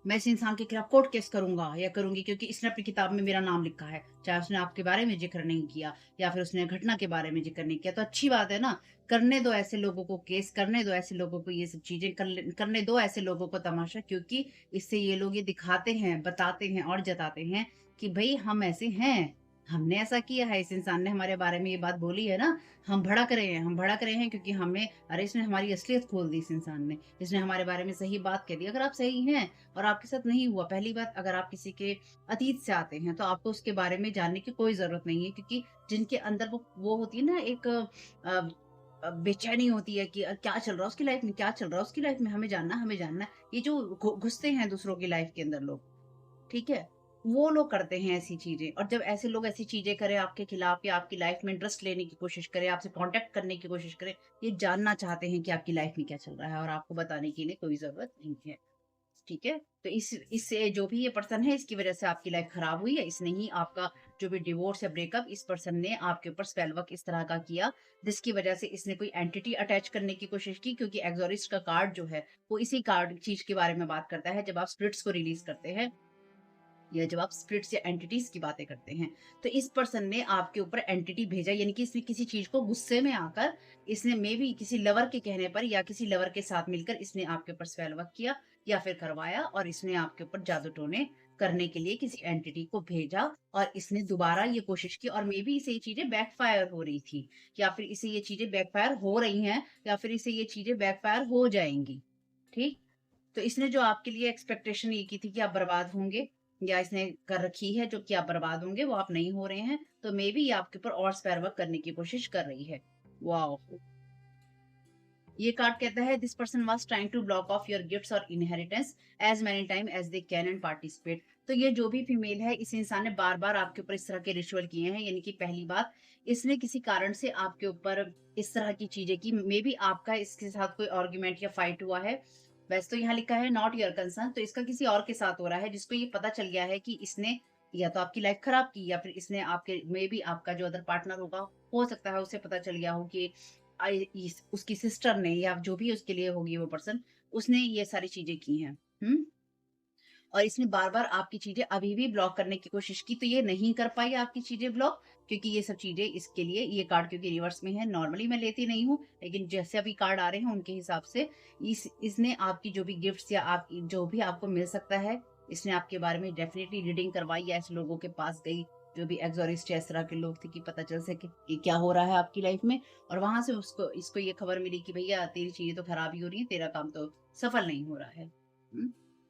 मैं इस इंसान के खिलाफ कोर्ट केस करूंगा या करूंगी क्योंकि इसने अपनी किताब में मेरा नाम लिखा है, चाहे उसने आपके बारे में जिक्र नहीं किया या फिर उसने घटना के बारे में जिक्र नहीं किया, तो अच्छी बात है ना। करने दो ऐसे लोगों को केस, करने दो ऐसे लोगों को ये सब चीजें, करने दो ऐसे लोगों को तमाशा, क्योंकि इससे ये लोग ये दिखाते हैं, बताते हैं और जताते हैं कि भाई हम ऐसे हैं, हमने ऐसा किया है, इस इंसान ने हमारे बारे में ये बात बोली है ना, हम भड़क रहे हैं, हम भड़क रहे हैं क्योंकि हमें, अरे इसने हमारी असलियत खोल दी, इस इंसान ने, इसने हमारे बारे में सही बात कह दी। अगर आप सही हैं और आपके साथ नहीं हुआ, पहली बात, अगर आप किसी के अतीत से आते हैं तो आपको उसके बारे में जानने की कोई जरूरत नहीं है, क्योंकि जिनके अंदर वो होती है ना, एक बेचैनी होती है कि क्या चल रहा है उसकी लाइफ में, क्या चल रहा है उसकी लाइफ में, हमें जानना, हमें जानना। ये जो घुसते हैं दूसरों की लाइफ के अंदर लोग, ठीक है, वो लोग करते हैं ऐसी चीजें। और जब ऐसे लोग ऐसी चीजें करें आपके खिलाफ, या आपकी लाइफ में इंटरेस्ट लेने की कोशिश करें, आपसे कांटेक्ट करने की कोशिश करें, ये जानना चाहते हैं कि आपकी लाइफ में क्या चल रहा है, और आपको बताने के लिए कोई जरूरत नहीं है। ठीक है? तो इससे जो भी ये पर्सन है, इसकी वज़ह से आपकी लाइफ़ खराब हुई है। इसने ही आपका जो भी डिवोर्स या ब्रेकअप, इस पर्सन ने आपके ऊपर स्पेल वर्क इस तरह का किया, जिसकी वज़ह से इसने कोई एंटिटी अटैच करने की कोशिश की, क्योंकि एक्सोरिस्ट का कार्ड जो है, वो इसी कार्ड चीज़ के बारे में बात करता है, जब आप स्पिरिट्स को रिलीज़ करते हैं या जब आप स्पिरिट्स या एंटिटीज की बातें करते हैं। तो इस पर्सन ने आपके ऊपर एंटिटी भेजा, यानी कि इसने किसी चीज को गुस्से में आकर, इसने मे बी किसी लवर के कहने पर या किसी लवर के साथ मिलकर इसने आपके ऊपर स्पेल वर्क किया या फिर करवाया, और इसने आपके ऊपर जादू टोने करने के लिए किसी एंटिटी को भेजा, और इसने दोबारा ये कोशिश की, और मे बी इसे ये चीजें बैकफायर हो रही थी, या फिर इसे ये चीजें बैकफायर हो रही हैं, या फिर इसे ये चीजें बैकफायर हो जाएंगी। ठीक। तो इसने जो आपके लिए एक्सपेक्टेशन ये की थी कि आप बर्बाद होंगे, या इसने कर रखी है जो कि आप बर्बाद होंगे, वो आप नहीं हो रहे हैं, तो मे बी ये आपके ऊपर और स्पेयर वर्क करने की कोशिश कर रही है। वाओ! ये कार्ड कहता है this person was trying to block off your gifts और inheritance as many time as they can and participate. तो ये जो भी फीमेल है, इस इंसान ने बार बार आपके ऊपर इस तरह के रिचुअल किए हैं, यानी कि पहली बात, इसने किसी कारण से आपके ऊपर इस तरह की चीजें की, मे बी आपका इसके साथ कोई आर्ग्यूमेंट या फाइट हुआ है। वैसे तो यहाँ लिखा है नॉट योर कंसर्न, तो इसका किसी और के साथ हो रहा है, जिसको ये पता चल गया है कि इसने या तो आपकी लाइफ खराब की, या फिर इसने आपके, मे बी आपका जो अदर पार्टनर होगा, हो सकता है उसे पता चल गया हो कि उसकी सिस्टर ने या जो भी उसके लिए होगी वो पर्सन, उसने ये सारी चीजें की हैं। हम्म। और इसने बार बार आपकी चीजें अभी भी ब्लॉक करने की कोशिश की, तो ये नहीं कर पाई आपकी चीजें ब्लॉक, क्योंकि ये सब चीजें इसके लिए, ये कार्ड क्योंकि रिवर्स में है, नॉर्मली मैं लेती नहीं हूँ, लेकिन जैसे अभी कार्ड आ रहे हैं उनके हिसाब से इसने आपकी जो भी गिफ्ट्स या आप जो भी आपको मिल सकता है, इसने आपके बारे में डेफिनेटली रीडिंग करवाई, या ऐसे लोगों के पास गई जो भी एक्सोरिस्ट या इस तरह के लोग थे, कि पता चल सके कि क्या हो रहा है आपकी लाइफ में, और वहां से उसको इसको ये खबर मिली कि भैया तेरी चीजें तो खराब ही हो रही है, तेरा काम तो सफल नहीं हो रहा है।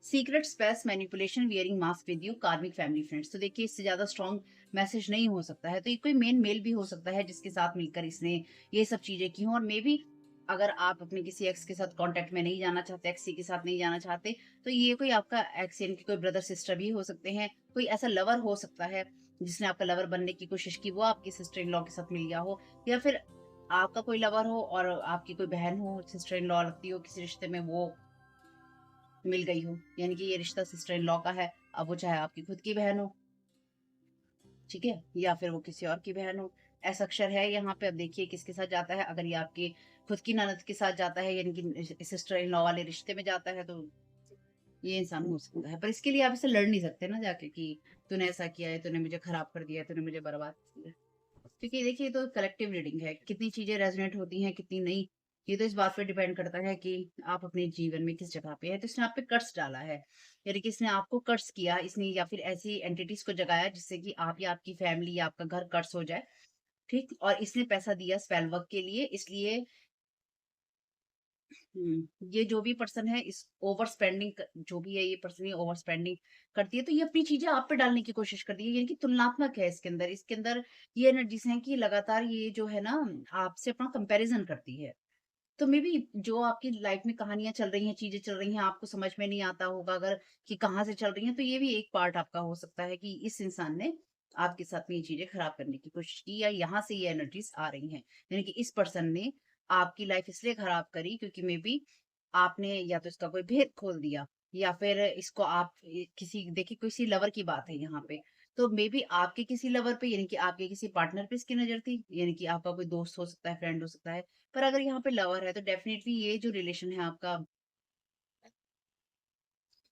Secret space manipulation wearing mask with you कार्मिक फैमिली फ्रेंड्स। तो देखिए, इससे ज्यादा स्ट्रॉन्ग मैसेज नहीं हो सकता है, तो ये कोई मेन मेल भी हो सकता है जिसके साथ मिलकर इसने ये सब चीजें की हों, और मे बी अगर आप अपने किसी एक्स के साथ कांटेक्ट में नहीं जाना चाहते, एक्स के साथ नहीं जाना चाहते, तो ये कोई आपका एक्स यानी कि कोई ब्रदर सिस्टर भी हो सकते हैं, कोई ऐसा लवर हो सकता है जिसने आपका लवर बनने की कोशिश की, वो आपकी सिस्टर इन लॉ के साथ मिल गया हो, या फिर आपका कोई लवर हो और आपकी कोई बहन हो, सिस्टर इन लॉ लगती हो किसी रिश्ते में, वो मिल गई हो, यानी कि ये रिश्ता सिस्टर इन लॉ का है, अब वो चाहे आपकी खुद की बहन हो, ठीक है, या फिर वो किसी और की बहन हो। ऐसा अक्षर है यहाँ पे, अब देखिए किसके साथ जाता है, अगर ये आपकी खुद की ननद के साथ जाता है, यानी कि सिस्टर इन लॉ वाले रिश्ते में जाता है, तो ये इंसान हो सकता है, पर इसके लिए आप इससे लड़ नहीं सकते ना जाके कि तूने ऐसा किया है, तूने मुझे खराब कर दिया है, तूने मुझे बर्बाद किया है। क्योंकि देखिए, ये तो कलेक्टिव रीडिंग है, कितनी चीजें रेजोनेट होती हैं, कितनी नहीं, ये तो इस बात पे डिपेंड करता है कि आप अपने जीवन में किस जगह पे है। तो इसने आप पे कर्स डाला है, यानी कि इसने आपको कर्स किया, इसने या फिर ऐसी एंटिटीज को जगाया जिससे कि आप या आपकी फैमिली या आपका घर कर्स हो जाए। ठीक, और इसने पैसा दिया स्पेल वर्क के लिए, इसलिए ये जो भी पर्सन है, इस ओवर स्पेंडिंग जो भी है, ये पर्सन ये ओवर स्पेंडिंग करती है, तो ये अपनी चीजें आप पे डालने की कोशिश करती है, यानी कि तुलनात्मक है इसके अंदर ये एनर्जीज हैं कि लगातार ये जो है ना, आपसे अपना कंपैरिजन करती है। तो मे बी जो आपकी लाइफ में कहानियां चल रही हैं, चीजें चल रही हैं, आपको समझ में नहीं आता होगा अगर कि कहाँ से चल रही हैं, तो ये भी एक पार्ट आपका हो सकता है कि इस इंसान ने आपके साथ में ये चीजें खराब करने की कोशिश की, या यहाँ से ये एनर्जीज आ रही हैं, यानी कि इस पर्सन ने आपकी लाइफ इसलिए खराब करी क्योंकि मे बी आपने या तो इसका कोई भेद खोल दिया, या फिर इसको आप किसी, देखिए किसी लवर की बात है यहाँ पे, तो मे बी आपके किसी लवर पे, यानी कि आपके किसी पार्टनर पे इसकी नजर थी, यानी कि आपका कोई दोस्त हो सकता है, फ्रेंड हो सकता है, पर अगर यहाँ पे लवर है, तो डेफिनेटली ये जो रिलेशन है आपका,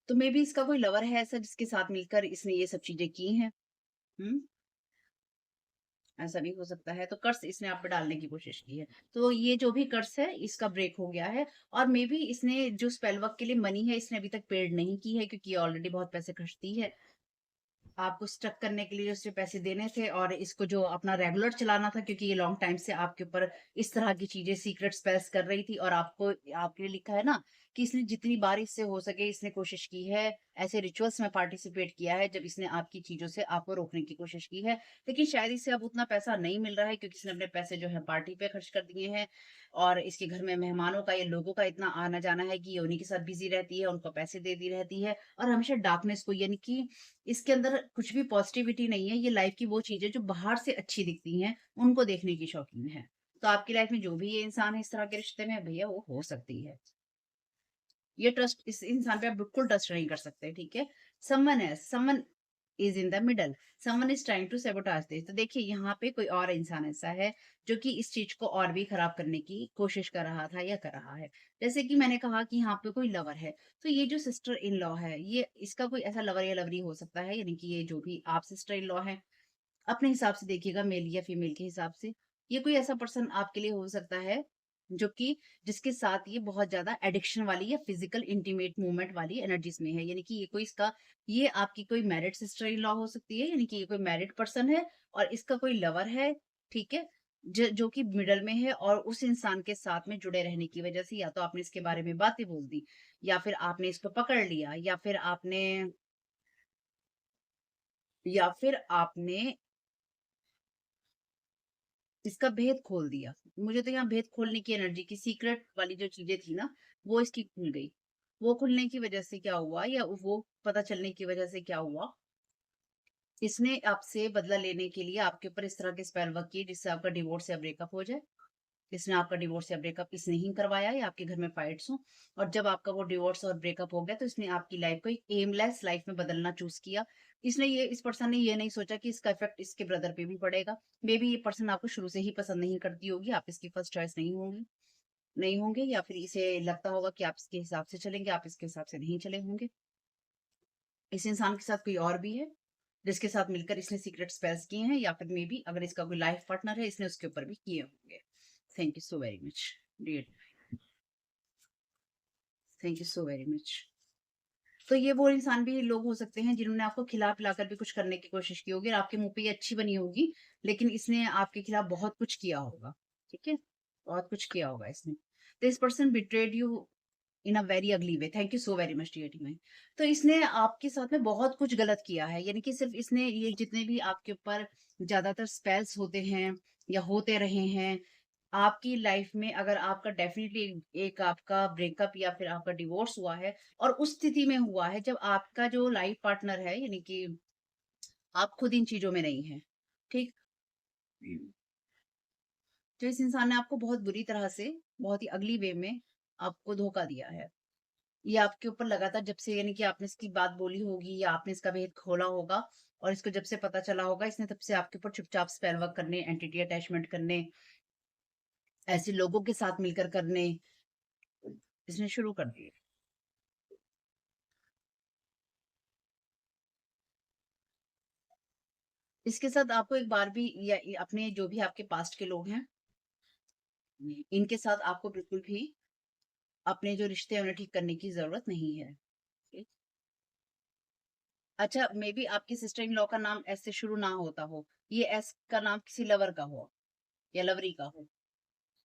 तो मे बी इसका कोई लवर है ऐसा जिसके साथ मिलकर इसने ये सब चीजें की हैं। हम्म। ऐसा भी हो सकता है, तो कर्स इसने आप पे डालने की कोशिश की है, तो ये जो भी कर्स है इसका ब्रेक हो गया है, और मे बी इसने जो स्पेल वर्क के लिए मनी है, इसने अभी तक पेड नहीं की है, क्योंकि ये ऑलरेडी बहुत पैसे खर्चती है। आपको स्टक करने के लिए उससे पैसे देने थे, और इसको जो अपना रेगुलर चलाना था, क्योंकि ये लॉन्ग टाइम से आपके ऊपर इस तरह की चीजें सीक्रेट स्पेल्स कर रही थी, और आपको आपके लिए लिखा है ना कि इसने जितनी बार इससे हो सके इसने कोशिश की है, ऐसे रिचुअल्स में पार्टिसिपेट किया है जब इसने आपकी चीजों से आपको रोकने की कोशिश की है, लेकिन शायद इससे अब उतना पैसा नहीं मिल रहा है, क्योंकि इसने अपने पैसे जो है पार्टी पे खर्च कर दिए हैं, और इसके घर में मेहमानों का या लोगों का इतना आना जाना है कि ये उन्हीं के साथ बिजी रहती है, उनको पैसे देती रहती है, और हमेशा डार्कनेस को, यानी कि इसके अंदर कुछ भी पॉजिटिविटी नहीं है, ये लाइफ की वो चीज़ें जो बाहर से अच्छी दिखती हैं, उनको देखने की शौकीन है। तो आपकी लाइफ में जो भी ये इंसान है इस तरह के रिश्ते में, भैया वो हो सकती है। ये ट्रस्ट, इस इंसान पे आप बिल्कुल ट्रस्ट नहीं कर सकते, ठीक है? Someone is in the middle, someone is trying to sabotage this. तो देखिए यहाँ पे कोई और इंसान ऐसा है जो कि इस चीज को और भी खराब करने की कोशिश कर रहा था या कर रहा है। जैसे कि मैंने कहा कि यहाँ पे कोई लवर है, तो ये जो सिस्टर इन लॉ है, ये इसका कोई ऐसा लवर या लवरी हो सकता है, यानी कि ये जो भी आप सिस्टर इन लॉ है, अपने हिसाब से देखिएगा, मेल या फीमेल के हिसाब से। ये कोई ऐसा पर्सन आपके लिए हो सकता है जो कि जिसके साथ ये बहुत ज़्यादा एडिक्शन वाली या फिजिकल इंटीमेट मूवमेंट वाली एनर्जीज में है। यानी कि ये कोई इसका, ये आपकी कोई मैरिड सिस्टर इन लॉ हो सकती है, यानी कि ये कोई मैरिड पर्सन है और इसका कोई लवर है, ठीक है? जो कि मिडल में है और उस इंसान के साथ में जुड़े रहने की वजह से या तो आपने इसके बारे में बातें बोल दी, या फिर आपने इसको पकड़ लिया, या फिर आपने इसका भेद खोल दिया। मुझे तो यहाँ भेद खोलने की एनर्जी की सीक्रेट वाली जो चीज़ें थी ना, वो इसकी खुल गई। वो खुलने की वज़ह से क्या हुआ, या वो पता चलने की वज़ह से क्या हुआ, इसने आपसे बदला लेने के लिए आपके ऊपर इस तरह के स्पेल वर्क किए जिससे आपका डिवोर्स या ब्रेकअप हो जाए। इसने आपका डिवोर्स या ब्रेकअप इसने ही करवाया या आपके घर में फाइट्स हों, और जब आपका वो डिवोर्स और ब्रेकअप हो गया तो इसने आपकी लाइफ को एक एमलेस लाइफ में बदलना चूज़ किया। इसने ये इस पर्सन ने ये नहीं सोचा कि इसका इफ़ेक्ट इसके ब्रदर पे भी पड़ेगा। मेबी ये पर्सन आपको शुरू से ही पसंद नहीं करती होगी, आप इसकी फर्स्ट चॉइस नहीं होंगे, या फिर इसे लगता होगा कि आप इसके हिसाब से चलेंगे, आप इसके हिसाब से नहीं चले होंगे। इस इंसान के साथ कोई और भी है, जिसके साथ मिलकर इसने सीक्रेट स्पेल्स किए हैं, या फिर मेबी अगर इसका कोई लाइफ पार्टनर है, इसने उसके ऊपर भी किए होंगे। Thank you so very much dear, thank you so very much. तो ये वो इंसान भी लोग हो सकते हैं जिन्होंने आपको खिला-पिला कर भी कुछ करने की कोशिश की होगी और आपके मुँह पे ये अच्छी बनी होगी, लेकिन इसने आपके खिलाफ बहुत कुछ किया होगा, ठीक है? बहुत कुछ किया होगा इसने। This person betrayed you in a very ugly way. Thank you so very much dear टीमैन। तो इसने आपके साथ में बहुत कुछ गलत किया है, यानी कि सिर्फ़ इसने ये जितने भी आपके ऊपर ज़्यादातर स्पेल्स होते हैं या होते रहे हैं, आपकी लाइफ में अगर आपका डेफ़िनिटली एक आपका ब्रेकअप या फिर आपका डिवोर्स हुआ है और उस स्थिति में हुआ है जब आपका जो लाइफ पार्टनर है, यानी कि आप खुद इन चीज़ों में नहीं हैं, ठीक? तो इस इंसान ने आपको बहुत बुरी तरह से, बहुत ही अगली वे में आपको धोखा दिया है। ये आपके ऊपर लगातार जब से, यानी कि आपने इसकी बात बोली होगी या आपने इसका भेद खोला होगा और इसको जब से पता चला होगा, इसने तब से आपके ऊपर चुपचाप स्पेल वर्क करने, एंटिटी अटैचमेंट करने, ऐसे लोगों के साथ मिलकर करने, इसने शुरू कर दिए। इसके साथ आपको एक बार भी, या अपने जो भी आपके पास्ट के लोग हैं, इनके साथ आपको बिल्कुल भी अपने जो रिश्ते हैं उन्हें ठीक करने की ज़रूरत नहीं है। ठीक? अच्छा, मेबी आपकी सिस्टर इन लॉ का नाम एस से शुरू ना होता हो। ये एस का नाम किसी लवर का हो या लवरी का हो,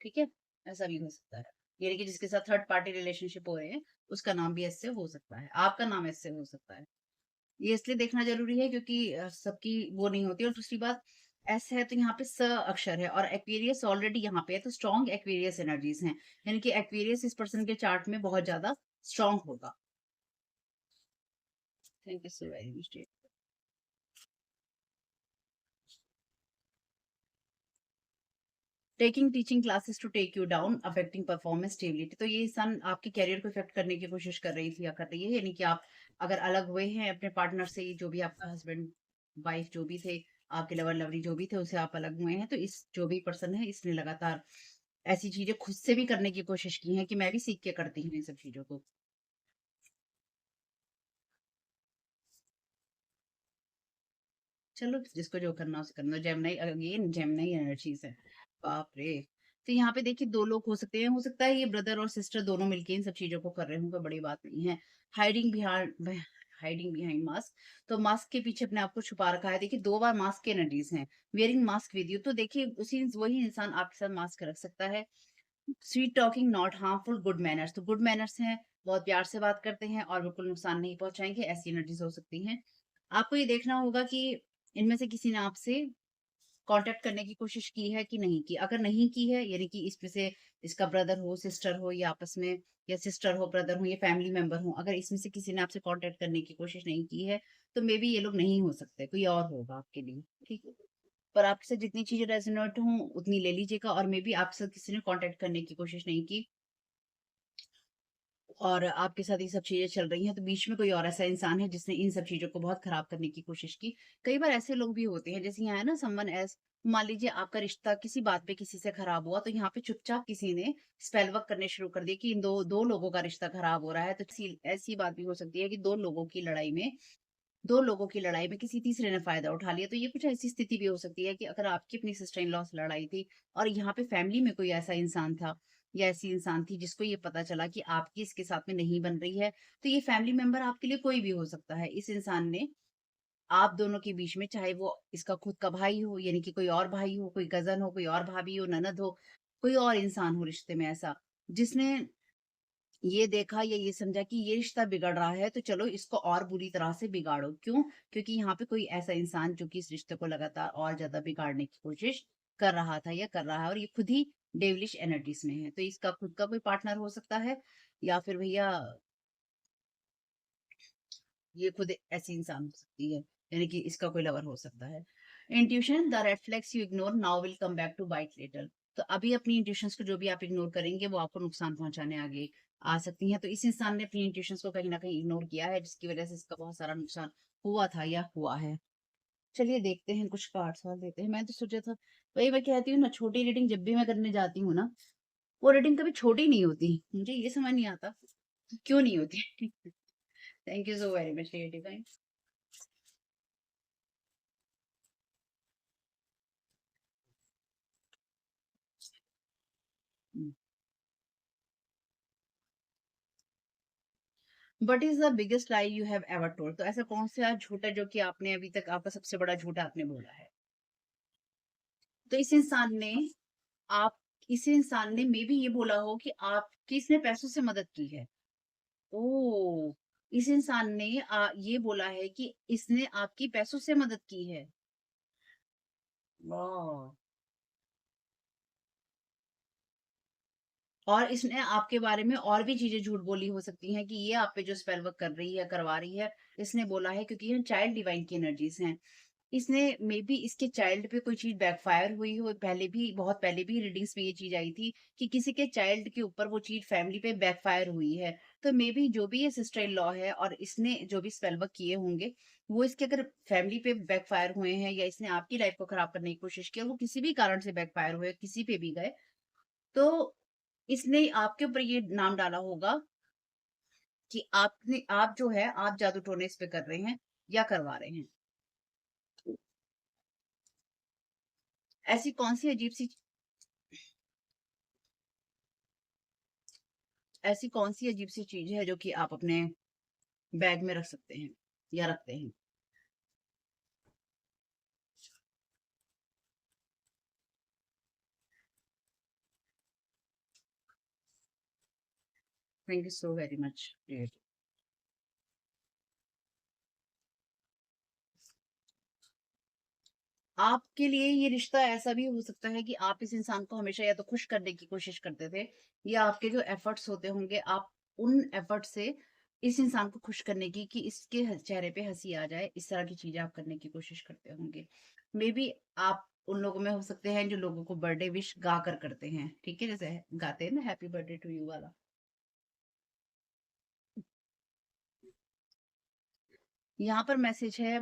ठीक है? ऐसा भी हो सकता है। यानी कि जिसके साथ थर्ड पार्टी रिलेशनशिप हो रहे हैं, उसका नाम भी एस से हो सकता है। आपका नाम एस से हो सकता है। ये इसलिए देखना ज़रूरी है क्योंकि सबकी वो नहीं होती, और दूसरी बात, एस है तो यहाँ पे स अक्षर है और एक्वेरियस ऑलरेडी यहाँ पे है, तो स्ट्रॉन्ग एक्वेरियस एनर्जीज़ हैं। यानी कि एक्वेरियस इस पर्सन के चार्ट में बहुत ज़्यादा स्ट्रॉन्ग होगा। Thank you so very much dear. Taking teaching classes to take you down, affecting performance stability. तो ये सन आपके करियर को इफेक्ट करने की कोशिश कर रही थी या कर रही है, यानी कि आप अगर अलग हुए हैं अपने पार्टनर से, जो भी आपका हस्बैंड वाइफ जो भी थे, आपके लवर लवरी जो भी थे, उनसे आप अलग हुए हैं, तो इस जो भी पर्सन है इसने लगातार ऐसी चीजें खुद से भी करने की कोशिश की है कि मैं भी सीख के करती हूँ इन सब चीजों को। चलो जिसको जो करना उसे करना। जेमिनी अगेन, जेमिनी एनर्जीज है। बाप रे! तो यहाँ पे देखिए 2 लोग हो सकते हैं, हो सकता है ये ब्रदर और सिस्टर दोनों मिलके इन सब चीज़ों को कर रहे हों, कोई बड़ी बात नहीं है। हाइडिंग बिहाइंड ब हाइडिंग बिहाइंड मास्क, तो मास्क के पीछे अपने आप को छुपा रखा है। देखिए 2 बार मास्क की एनर्जीज हैं। वियरिंग मास्क विद यू, तो देखिए उसी वही इंसान आपके साथ मास्क रख सकता है। Sweet talking not harmful, good manners, तो गुड मैनर्स हैं, बहुत प्यार से बात करते हैं और बिल्कुल नुकसान नहीं पहुँचाएँगे, ऐसी एनर्जीज हो सकती हैं। आपको ये देखना होगा कि इनमें से किसी ने आपसे कांटेक्ट करने की कोशिश की है कि नहीं की। अगर नहीं की है, यानी कि इसमें से इसका ब्रदर हो, सिस्टर हो, या आपस में, या सिस्टर हो, ब्रदर हो, या फैमिली मेंबर हो, अगर इसमें से किसी ने आपसे कांटेक्ट करने की कोशिश नहीं की है, तो मे बी ये लोग नहीं हो सकते, कोई और होगा आपके लिए, ठीक है? पर आपसे जितनी चीज़ें रेज़ोनेट हों, उतनी ले लीजिएगा, और मे बी आपसे किसी ने कांटेक्ट करने की कोशिश नहीं की, और आपके साथ ये सब चीज़ें चल रही हैं, तो बीच में कोई और ऐसा इंसान है जिसने इन सब चीज़ों को बहुत खराब करने की कोशिश की। कई बार ऐसे लोग भी होते हैं, जैसे यहाँ है ना समवन एल्स, मान लीजिए आपका रिश्ता किसी बात पे किसी से खराब हुआ, तो यहाँ पे चुपचाप किसी ने स्पेल वर्क करने शुरू कर दिए कि इन 2 लोगों का रिश्ता खराब हो रहा है। तो ऐसी ऐसी बात भी हो सकती है कि 2 लोगों की लड़ाई में किसी तीसरे ने फ़ायदा उठा लिया। तो ये कुछ ऐसी स्थिति भी हो सकती है कि अगर आपकी अपनी सिस्टर इन लॉ से लड़ाई थी और यहाँ पे फैमिली में कोई ऐसा इंसान था या ऐसी इंसान थी जिसको ये पता चला कि आपकी इसके साथ में नहीं बन रही है, तो ये फैमिली मेंबर आपके लिए कोई भी हो सकता है। इस इंसान ने आप दोनों के बीच में, चाहे वो इसका खुद का भाई हो, यानी कि कोई और भाई हो, कोई कज़न हो, कोई और भाभी हो, ननद हो, कोई और इंसान हो रिश्ते में ऐसा, जिसने ये देखा या ये समझा कि ये रिश्ता बिगड़ रहा है, तो चलो इसको और बुरी तरह से बिगाड़ो। क्यों? क्योंकि यहाँ पे कोई ऐसा इंसान जो कि इस रिश्ते को लगातार और ज़्यादा बिगाड़ने की कोशिश कर रहा था या कर रहा है, और ये खुद ही डेविलिश एनर्जीज़ में है। तो इसका खुद का कोई पार्टनर हो सकता है, या फिर भैया ये खुद ऐसी इंसान हो सकती है, यानी कि इसका कोई लवर हो सकता है। Intuition, the red flags you ignore now will come back to bite later. तो अभी अपनी इंट्यूशंस को जो भी आप इग्नोर करेंगे, वो आपको नुकसान पहुंचाने आगे आ सकती हैं। तो इस इंसान ने अपनी इंट्यूशंस को कहीं न कहीं इग्नोर किया है, जिसकी वजह से इसका बहुत सारा नुकसान हुआ था या हुआ है। चलिए देखते हैं, कुछ कार्ड्स और लेते हैं। मैं तो सोचा था, वही मैं कहती हूँ ना, छोटी रीडिंग जब भी मैं करने जाती हूँ ना, वो रीडिंग कभी छोटी नहीं होती। मुझे ये समझ नहीं आता, क्यों नहीं होती? Thank you so very much dear divine. What is the biggest lie you have ever told? तो ऐसा कौन सा झूठ है जो कि आपने अभी तक, आपका सबसे बड़ा झूठ आपने बोला है? तो आप इस इंसान ने मे बी ये बोला हो कि आपकी इसने पैसों से मदद की है। ओ, इस इंसान ने ये बोला है कि इसने आपकी पैसों से मदद की है। वाह। और इसने आपके बारे में और भी चीजें झूठ बोली हो सकती हैं कि ये आप पे जो स्पेल वर्क कर रही है, करवा रही है, इसने बोला है क्योंकि ये चाइल्ड डिवाइन की एनर्जीज हैं। इसने मे बी इसके चाइल्ड पे कोई चीज़ बैकफायर हुई हो, पहले भी, बहुत पहले भी रीडिंग्स में ये चीज़ आई थी कि किसी के चाइल्ड के ऊपर वो चीज़ फैमिली पे बैकफायर हुई है। तो मे बी जो भी ये सिस्टर इन लॉ है और इसने जो भी स्पेल वर्क किए होंगे, वो इसके अगर फैमिली पे बैकफायर हुए हैं या इसने आपकी लाइफ को खराब करने की कोशिश की और वो किसी भी कारण से बैकफायर हुए, किसी पे भी गए, तो इसने आपके ऊपर ये नाम डाला होगा कि आप जो है, आप जादू टोने इस पे कर रहे हैं या करवा रहे हैं। ऐसी कौन-सी अजीब-सी ऐसी कौन-सी अजीब-सी चीज़ है जो कि आप अपने बैग में रख सकते हैं या रखते हैं? Thank you so very much dear. आपके लिए ये रिश्ता ऐसा भी हो सकता है कि आप इस इंसान को हमेशा या तो खुश करने की कोशिश करते थे, या आपके जो एफर्ट्स होते होंगे, आप उन एफर्ट से इस इंसान को खुश करने की, कि इसके चेहरे पे हंसी आ जाए, इस तरह की चीजें आप करने की कोशिश करते होंगे। मे बी आप उन लोगों में हो सकते हैं जो लोगों को बर्थडे विश गा कर करते हैं, ठीक है, जैसे गाते हैं ना हैप्पी बर्थडे टू यू वाला। यहाँ पर मैसेज है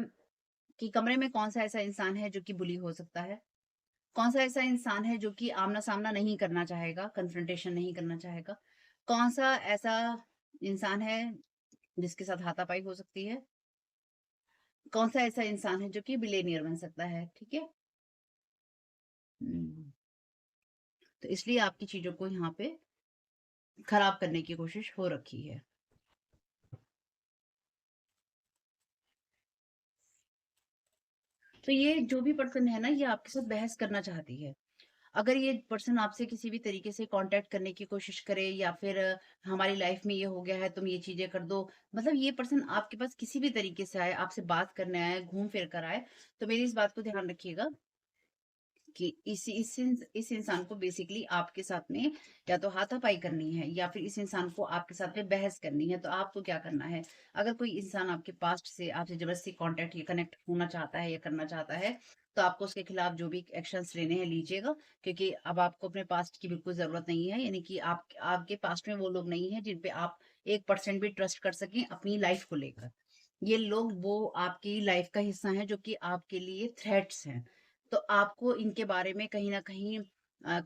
कि कमरे में कौन सा ऐसा इंसान है जो कि बुली हो सकता है? कौन सा ऐसा इंसान है जो कि आमना-सामना नहीं करना चाहेगा, कन्फ्रंटेशन नहीं करना चाहेगा? कौन सा ऐसा इंसान है जिसके साथ हाथापाई हो सकती है? कौन सा ऐसा इंसान है जो कि बिलियनियर बन सकता है? ठीक है? हुँ। तो इसलिए आपकी चीज़ों को यहाँ पे खराब करने की कोशिश हो रखी है। तो ये जो भी पर्सन है ना, ये आपके साथ बहस करना चाहती है। अगर ये पर्सन आपसे किसी भी तरीके से कांटेक्ट करने की कोशिश करे, या फिर हमारी लाइफ में ये हो गया है, तुम ये चीजें कर दो, मतलब ये पर्सन आपके पास किसी भी तरीके से आए, आपसे बात करने आए, घूम फिर कर आए, तो मेरी इस बात को ध्यान रखिएगा कि इस इंसान को बेसिकली आपके साथ में या तो हाथापाई करनी है, या फिर इस इंसान को आपके साथ में बहस करनी है। तो आपको क्या करना है? अगर कोई इंसान आपके पास्ट से आपसे जबरदस्ती कांटेक्ट या कनेक्ट होना चाहता है या करना चाहता है, तो आपको उसके खिलाफ जो भी एक्शंस लेने हैं लीजिएगा, क्योंकि अब आपको अपने पास्ट की बिल्कुल जरूरत नहीं है। यानी कि आप आपके पास्ट में वो लोग नहीं है जिन पे आप 1% भी ट्रस्ट कर सकें अपनी लाइफ को लेकर। ये लोग वो आपकी लाइफ का हिस्सा हैं जो कि आपके लिए थ्रेट्स हैं। तो आपको इनके बारे में कहीं न कहीं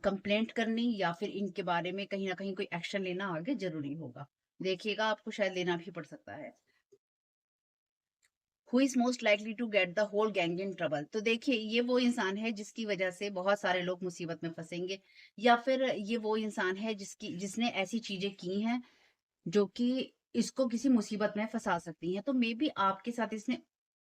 कंप्लेंट करनी या फिर इनके बारे में कहीं न कहीं कोई एक्शन लेना आगे ज़रूरी होगा। देखिएगा आपको शायद लेना भी पड़ सकता है। Who is most likely to get the whole gang in trouble. तो देखिए ये वो इंसान है जिसकी वजह से बहुत सारे लोग मुसीबत में फँसेंगे, या फिर ये वो इंसान है जिसने ऐसी चीज़ें की हैं जो कि इसको किसी मुसीबत में फँसा सकती हैं। तो मे बी आपके साथ इसने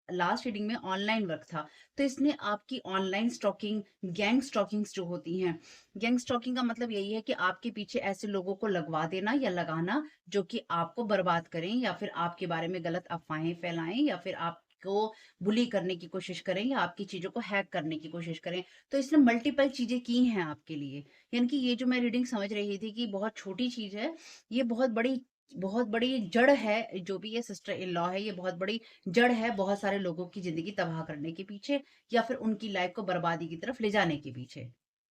लास्ट रीडिंग में ऑनलाइन वर्क था, तो इसने आपकी ऑनलाइन स्टॉकिंग, गैंग स्टॉकिंग्स जो होती हैं, गैंग स्टॉकिंग का मतलब यही है कि आपके पीछे ऐसे लोगों को लगवा देना या लगाना जो कि आपको बर्बाद करें या फिर आपके बारे में गलत अफ़वाहें फैलाएँ या फिर आपको बुली करने की कोशिश करें या आपकी चीज़ों को हैक करने की कोशिश करें। तो इसने मल्टीपल चीज़ें की हैं आपके लिए। यानी कि ये जो मैं रीडिंग समझ रही थी कि बहुत छोटी चीज़ है, ये बहुत बड़ी जड़ है, जो भी ये सिस्टर इन लॉ है, ये बहुत बड़ी जड़ है बहुत सारे लोगों की ज़िंदगी तबाह करने के पीछे या फिर उनकी लाइफ़ को बर्बादी की तरफ ले जाने के पीछे,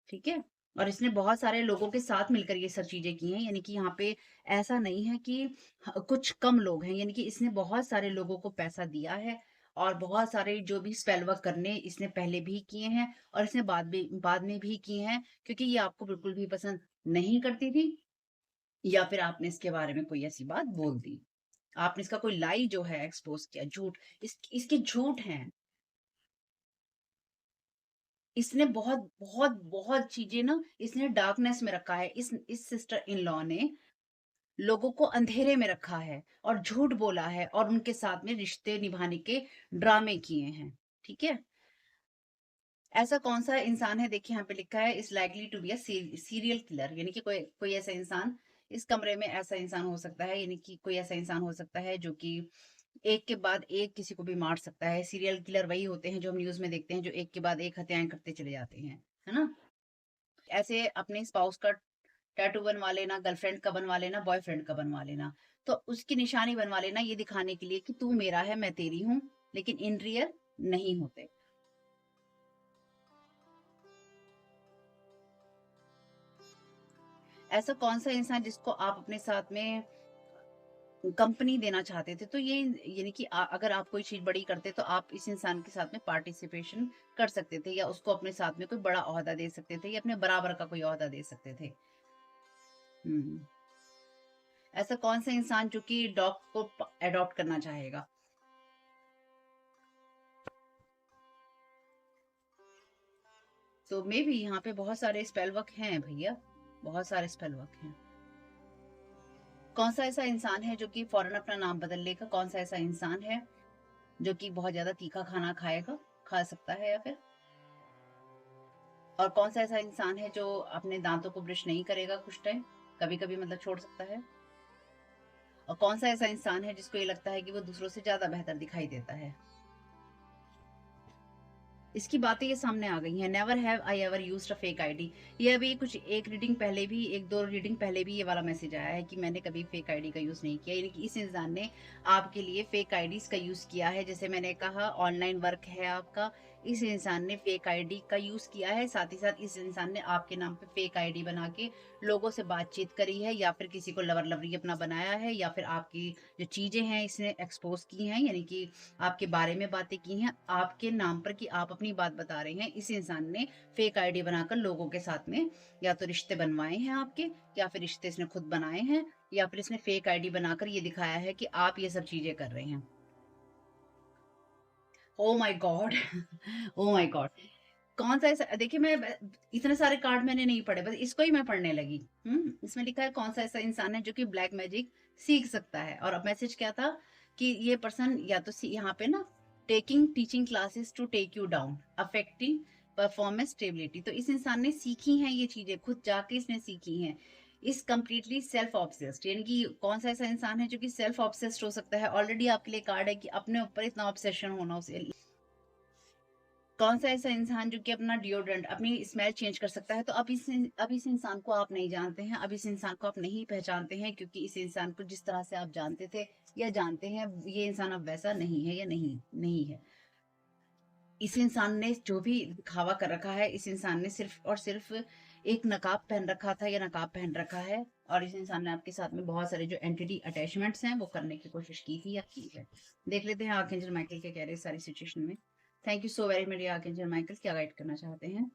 ठीक है? और इसने बहुत सारे लोगों के साथ मिलकर ये सब चीज़ें की हैं, यानी कि यहाँ पे ऐसा नहीं है कि कुछ कम लोग हैं, यानी कि इसने बहुत सारे लोगों को पैसा दिया है और बहुत सारे जो भी स्पेल वर्क करने इसने पहले भी किए हैं और इसने बाद में भी किए हैं, क्योंकि ये आपको बिल्कुल भी पसंद नहीं करती थी या फिर आपने इसके बारे में कोई ऐसी बात बोल दी। आपने इसका कोई लाई जो है एक्सपोज़ किया, झूठ, इसके झूठ हैं। इसने बहुत चीज़ें ना इसने डार्कनेस में रखा है। इस सिस्टर इन लॉ ने लोगों को अंधेरे में रखा है और झूठ बोला है और उनके साथ में रिश्ते निभाने के ड्रामे किए हैं। ठीक है? ऐसा कौन-सा इंसान है, देखिए यहाँ पे लिखा है is likely to be a serial killer, यानी कि कोई कोई ऐसा इंसान इस कमरे में ऐसा इंसान हो सकता है, यानी कि कोई ऐसा इंसान हो सकता है जो कि एक के बाद एक किसी को भी मार सकता है। सीरियल किलर वही होते हैं जो हम न्यूज़ में देखते हैं, जो एक के बाद एक हत्याएँ करते चले जाते हैं, है ना? ऐसे अपने स्पाउस का टैटू बनवा लेना, गर्लफ्रेंड का बनवा लेना, बॉयफ्रेंड का बनवा लेना। तो उसकी निशानी बनवा लेना ये दिखाने के लिए कि तू मेरा है, मैं तेरी हूँ, लेकिन इन रियल नहीं होते। ऐसा कौन-सा इंसान जिसको आप अपने साथ में कंपनी देना चाहते थे? तो ये यानी कि अगर आप कोई चीज़ बड़ी करते तो आप इस इंसान के साथ में पार्टिसिपेशन कर सकते थे या उसको अपने साथ में कोई बड़ा ओहदा दे सकते थे या अपने बराबर का कोई ओहदा दे सकते थे। हुँ। ऐसा कौन-सा इंसान जो कि डॉग को अडॉप्ट करना चाहेगा? तो मे बी यहाँ पे बहुत सारे स्पेल वर्क हैं भैया, बहुत सारे स्पेल वर्क हैं। कौन-सा ऐसा इंसान है जो कि फ़ौरन अपना नाम बदल लेगा? कौन-सा ऐसा इंसान है जो कि बहुत ज़्यादा तीखा खाना खाएगा, खा सकता है या फिर? और कौन-सा ऐसा इंसान है जो अपने दाँतों को ब्रश नहीं करेगा कुछ टाइम? कभी-कभी मतलब छोड़ सकता है? और कौन-सा ऐसा इंसान है जिसको ये लगता है कि वो दूसरों से ज़्यादा बेहतर दिखाई देता है? इसकी बातें ये सामने आ गई हैं। Never have I ever used a fake ID. ये अभी कुछ एक रीडिंग पहले भी 1-2 रीडिंग पहले भी ये वाला मैसेज आया है कि मैंने कभी फेक आईडी का यूज़ नहीं किया। यानी कि इस इंसान ने आपके लिए फेक आईडीज़ का यूज़ किया है। जैसे मैंने कहा ऑनलाइन वर्क है आपका, इस इंसान ने फेक आईडी का यूज़ किया है। साथ ही साथ इस इंसान ने आपके नाम पे फेक आईडी बना के लोगों से बातचीत करी है या फिर किसी को लवर-लवरी अपना बनाया है या फिर आपकी जो चीज़ें हैं इसने एक्सपोज़ की हैं, यानी कि आपके बारे में बातें की हैं, आपके नाम पर कि आप अपनी बात बता रहे हैं। इस इंसान ने फेक आईडी बनाकर लोगों के साथ में या तो रिश्ते बनवाए हैं आपके या फिर रिश्ते इसने खुद बनाए हैं या फिर इसने फेक आईडी बनाकर ये दिखाया है कि आप ये सब चीज़ें कर रहे हैं। Oh my God! Oh my God! कौन-सा ऐसा, देखिए मैं इतने सारे कार्ड मैंने नहीं पढ़े, बस इसको ही मैं पढ़ने लगी। इसमें लिखा है कौन-सा ऐसा इंसान है जो कि ब्लैक मैजिक सीख सकता है और अब मैसेज क्या था कि ये पर्सन या तो यहाँ पे ना taking teaching classes to take you down, affecting performance stability. तो इस इंसान ने सीखी हैं ये चीज़ें, खुद जाके इसने सीखी हैं। इस कंप्लीटली सेल्फ ऑब्सेस्ड, यानी कि कौन-सा ऐसा इंसान है जो कि सेल्फ ऑब्सेस्ड हो सकता है? ऑलरेडी आपके लिए कार्ड है कि अपने ऊपर इतना ऑब्सेशन होना उसे। कौन-सा ऐसा इंसान जो कि अपना डिओड्रेंट, अपनी स्मेल चेंज कर सकता है? तो अब इस इंसान को आप नहीं जानते हैं, अब इस इंसान को आप नहीं पहचानते हैं क्योंकि इस इंसान को जिस तरह से आप जानते थे या जानते हैं, ये इंसान अब वैसा नहीं है या नहीं है। इस इंसान ने जो भी दिखावा कर रखा है, इस इंसान ने सिर्फ़ और सिर्फ़ एक नकाब पहन रखा था या नकाब पहन रखा है, और इस इंसान ने आपके साथ में बहुत सारे जो एंटिटी अटैचमेंट्स हैं वो करने की कोशिश की थी या की है। देख लेते हैं आर्कएंजल माइकल क्या कह रहे हैं इस सारी सिचुएशन में। Thank you so very much archangel Michael, क्या गाइड करना चाहते हैं।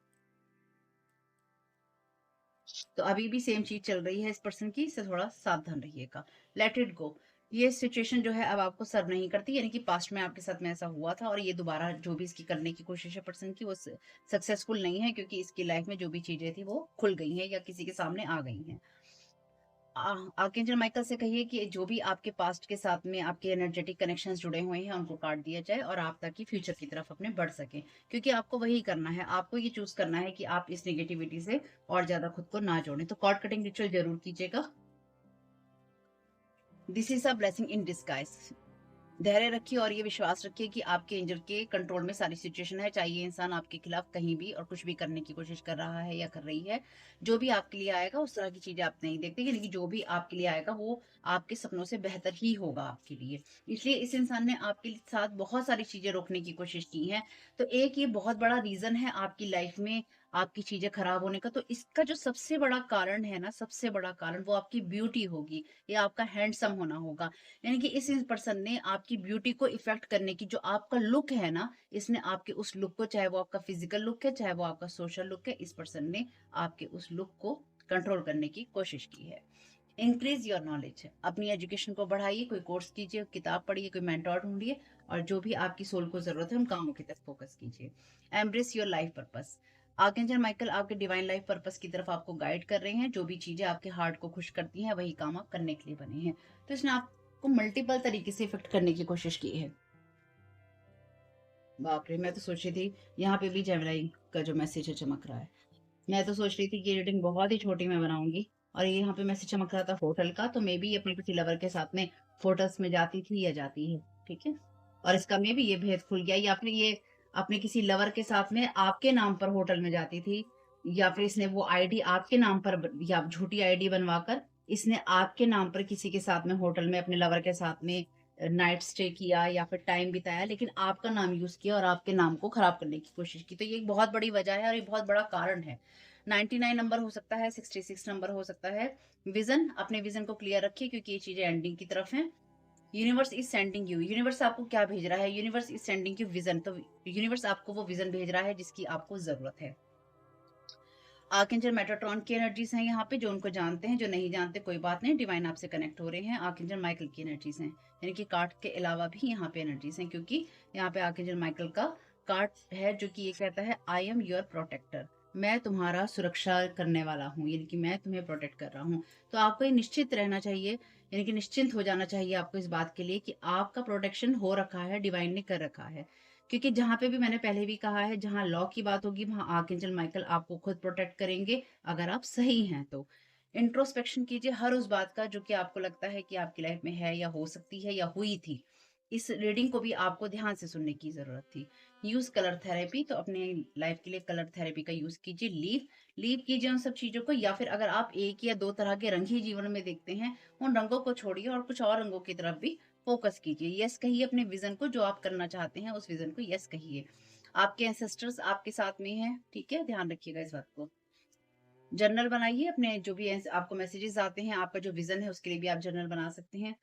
तो अभी भी सेम चीज चल रही है इस पर्सन की, इससे थोड़ा सावधान रहिएगा। Let it go. ये सिचुएशन जो है अब आपको सर्व नहीं करती, यानी कि पास्ट में आपके साथ में ऐसा हुआ था और ये दोबारा जो भी इसकी करने की कोशिश है पर्सन की वो सक्सेसफुल नहीं है, क्योंकि इसकी लाइफ में जो भी चीजें थी वो खुल गई हैं या किसी के सामने आ गई हैं। आर्कएंजल माइकल से कहिए कि जो भी आपके पास्ट के साथ में आपके एनर्जेटिक कनेक्शंस जुड़े हुए हैं उनको काट दिया जाए, और आप ताकि फ्यूचर की तरफ अपने बढ़ सकें, क्योंकि आपको वही करना है। आपको ये चूज करना है कि आप इस नेगेटिविटी से और ज्यादा खुद को ना जोड़ें। तो कॉर्ड कटिंग रिचुअल जरूर कीजिएगा। This is a blessing in disguise. धैर्य रखिए और ये विश्वास रखिए कि आपके एंजल के कंट्रोल में सारी सिचुएशन है, चाहे ये इंसान आपके खिलाफ कहीं भी और कुछ भी करने की कोशिश कर रहा है या कर रही है। जो भी आपके लिए आएगा उस तरह की चीजें आप नहीं देखते, यानी कि जो भी आपके लिए आएगा वो आपके सपनों से बेहतर ही होगा आपके लिए। इसलिए इस इंसान ने आपके साथ बहुत सारी चीजें रोकने की कोशिश की है। तो एक ये बहुत बड़ा रीजन है आपकी लाइफ में आपकी चीजें खराब होने का। तो इसका जो सबसे बड़ा कारण है ना, सबसे बड़ा कारण वो आपकी ब्यूटी होगी या आपका हैंडसम होना होगा। यानी कि इस पर्सन ने आपकी ब्यूटी को इफेक्ट करने की, जो आपका लुक है ना, इसने आपके उस लुक को, चाहे वो आपका फिजिकल लुक है चाहे वो आपका सोशल लुक है, इस पर्सन ने आपके उस लुक को कंट्रोल करने की कोशिश की है। इंक्रीज योर नॉलेज, अपनी एजुकेशन को बढ़ाइए, कोई कोर्स कीजिए, किताब पढ़िए, कोई मेंटोर ढूंढिए, और जो भी आपकी सोल को जरूरत है उन कामों की तरफ फोकस कीजिए। Embrace your life purpose. Archangel Michael आपके डिवाइन लाइफ पर्पस की तरफ आपको गाइड कर रहे हैं। जो भी चीजें आपके हार्ट को खुश करती हैं वही काम आप करने के लिए बने हैं। तो इसने आपको मल्टीपल तरीके से इफेक्ट करने की कोशिश की है। बाप रे, मैं तो सोच रही थी यहाँ पे भी जेमिनी का जो मैसेज है चमक रहा है। मैं तो सोच रही थी कि रीडिंग बहुत ही छोटी मैं बनाऊंगी, और ये यहाँ पे मैसेज चमक रहा था होटल का, तो मे भी अपने किसी लवर के साथ में फोटोस में जाती थी या जाती है। ठीक है, और इसका मे भी ये भेद खुल गया, या फिर ये अपने किसी लवर के साथ में आपके नाम पर होटल में जाती थी, या फिर इसने वो आईडी आपके नाम पर या झूठी आईडी बनवाकर इसने आपके नाम पर किसी के साथ में होटल में अपने लवर के साथ में नाइट स्टे किया या फिर टाइम बिताया, लेकिन आपका नाम यूज किया और आपके नाम को खराब करने की कोशिश की। तो ये एक बहुत बड़ी वजह है और ये बहुत बड़ा कारण है। 99 नंबर हो सकता है, 66 नंबर हो सकता है। विजन, अपने विजन को क्लियर रखिए क्योंकि ये चीजें एंडिंग की तरफ हैं। Universe is sending you, universe आपको क्या भेज रहा है, universe is sending you vision. तो यूनिवर्स आपको वो विजन भेज रहा है जिसकी आपको जरूरत है। आर्कएंजल मेटाट्रॉन की एनर्जीज हैं यहाँ पे, जो उनको जानते हैं, जो नहीं जानते कोई बात नहीं, डिवाइन आपसे कनेक्ट हो रहे हैं। आर्कएंजल माइकल की एनर्जीज हैं, यानी कि कार्ड के अलावा भी यहाँ पे एनर्जीज हैं, क्योंकि यहाँ पे आर्कएंजल माइकल का कार्ड है जो कि ये कहता है आई एम योर प्रोटेक्टर, मैं तुम्हारा सुरक्षा करने वाला हूँ, यानी कि मैं तुम्हें प्रोटेक्ट कर रहा हूँ। तो आपको ये निश्चित रहना चाहिए, यानी कि निश्चिंत हो जाना चाहिए आपको इस बात के लिए कि आपका प्रोटेक्शन हो रखा है, डिवाइन ने कर रखा है। क्योंकि जहां पे भी मैंने पहले भी कहा है, जहां लॉ की बात होगी वहां आर्कएंजल माइकल आपको खुद प्रोटेक्ट करेंगे, अगर आप सही हैं तो। इंट्रोस्पेक्शन कीजिए हर उस बात का जो कि आपको लगता है कि आपकी लाइफ में है या हो सकती है या हुई थी। इस रीडिंग को भी आपको ध्यान से सुनने की जरूरत थी। यूज कलर थेरेपी, तो अपने लाइफ के लिए कलर थेरेपी का यूज कीजिए। लीव कीजिए उन सब चीजों को, या फिर अगर आप एक या दो तरह के रंग ही जीवन में देखते हैं, उन रंगों को छोड़िए और कुछ और रंगों की तरफ भी फोकस कीजिए। यस कहिए अपने विजन को, जो आप करना चाहते हैं उस विजन को यस कहिए। आपके एंसेस्टर्स आपके साथ में हैं, ठीक है, ध्यान रखिएगा इस बात को। जर्नल बनाइए अपने जो भी आपको मैसेजेस आते हैं, आपका जो विजन है उसके लिए भी आप जर्नल बना सकते हैं।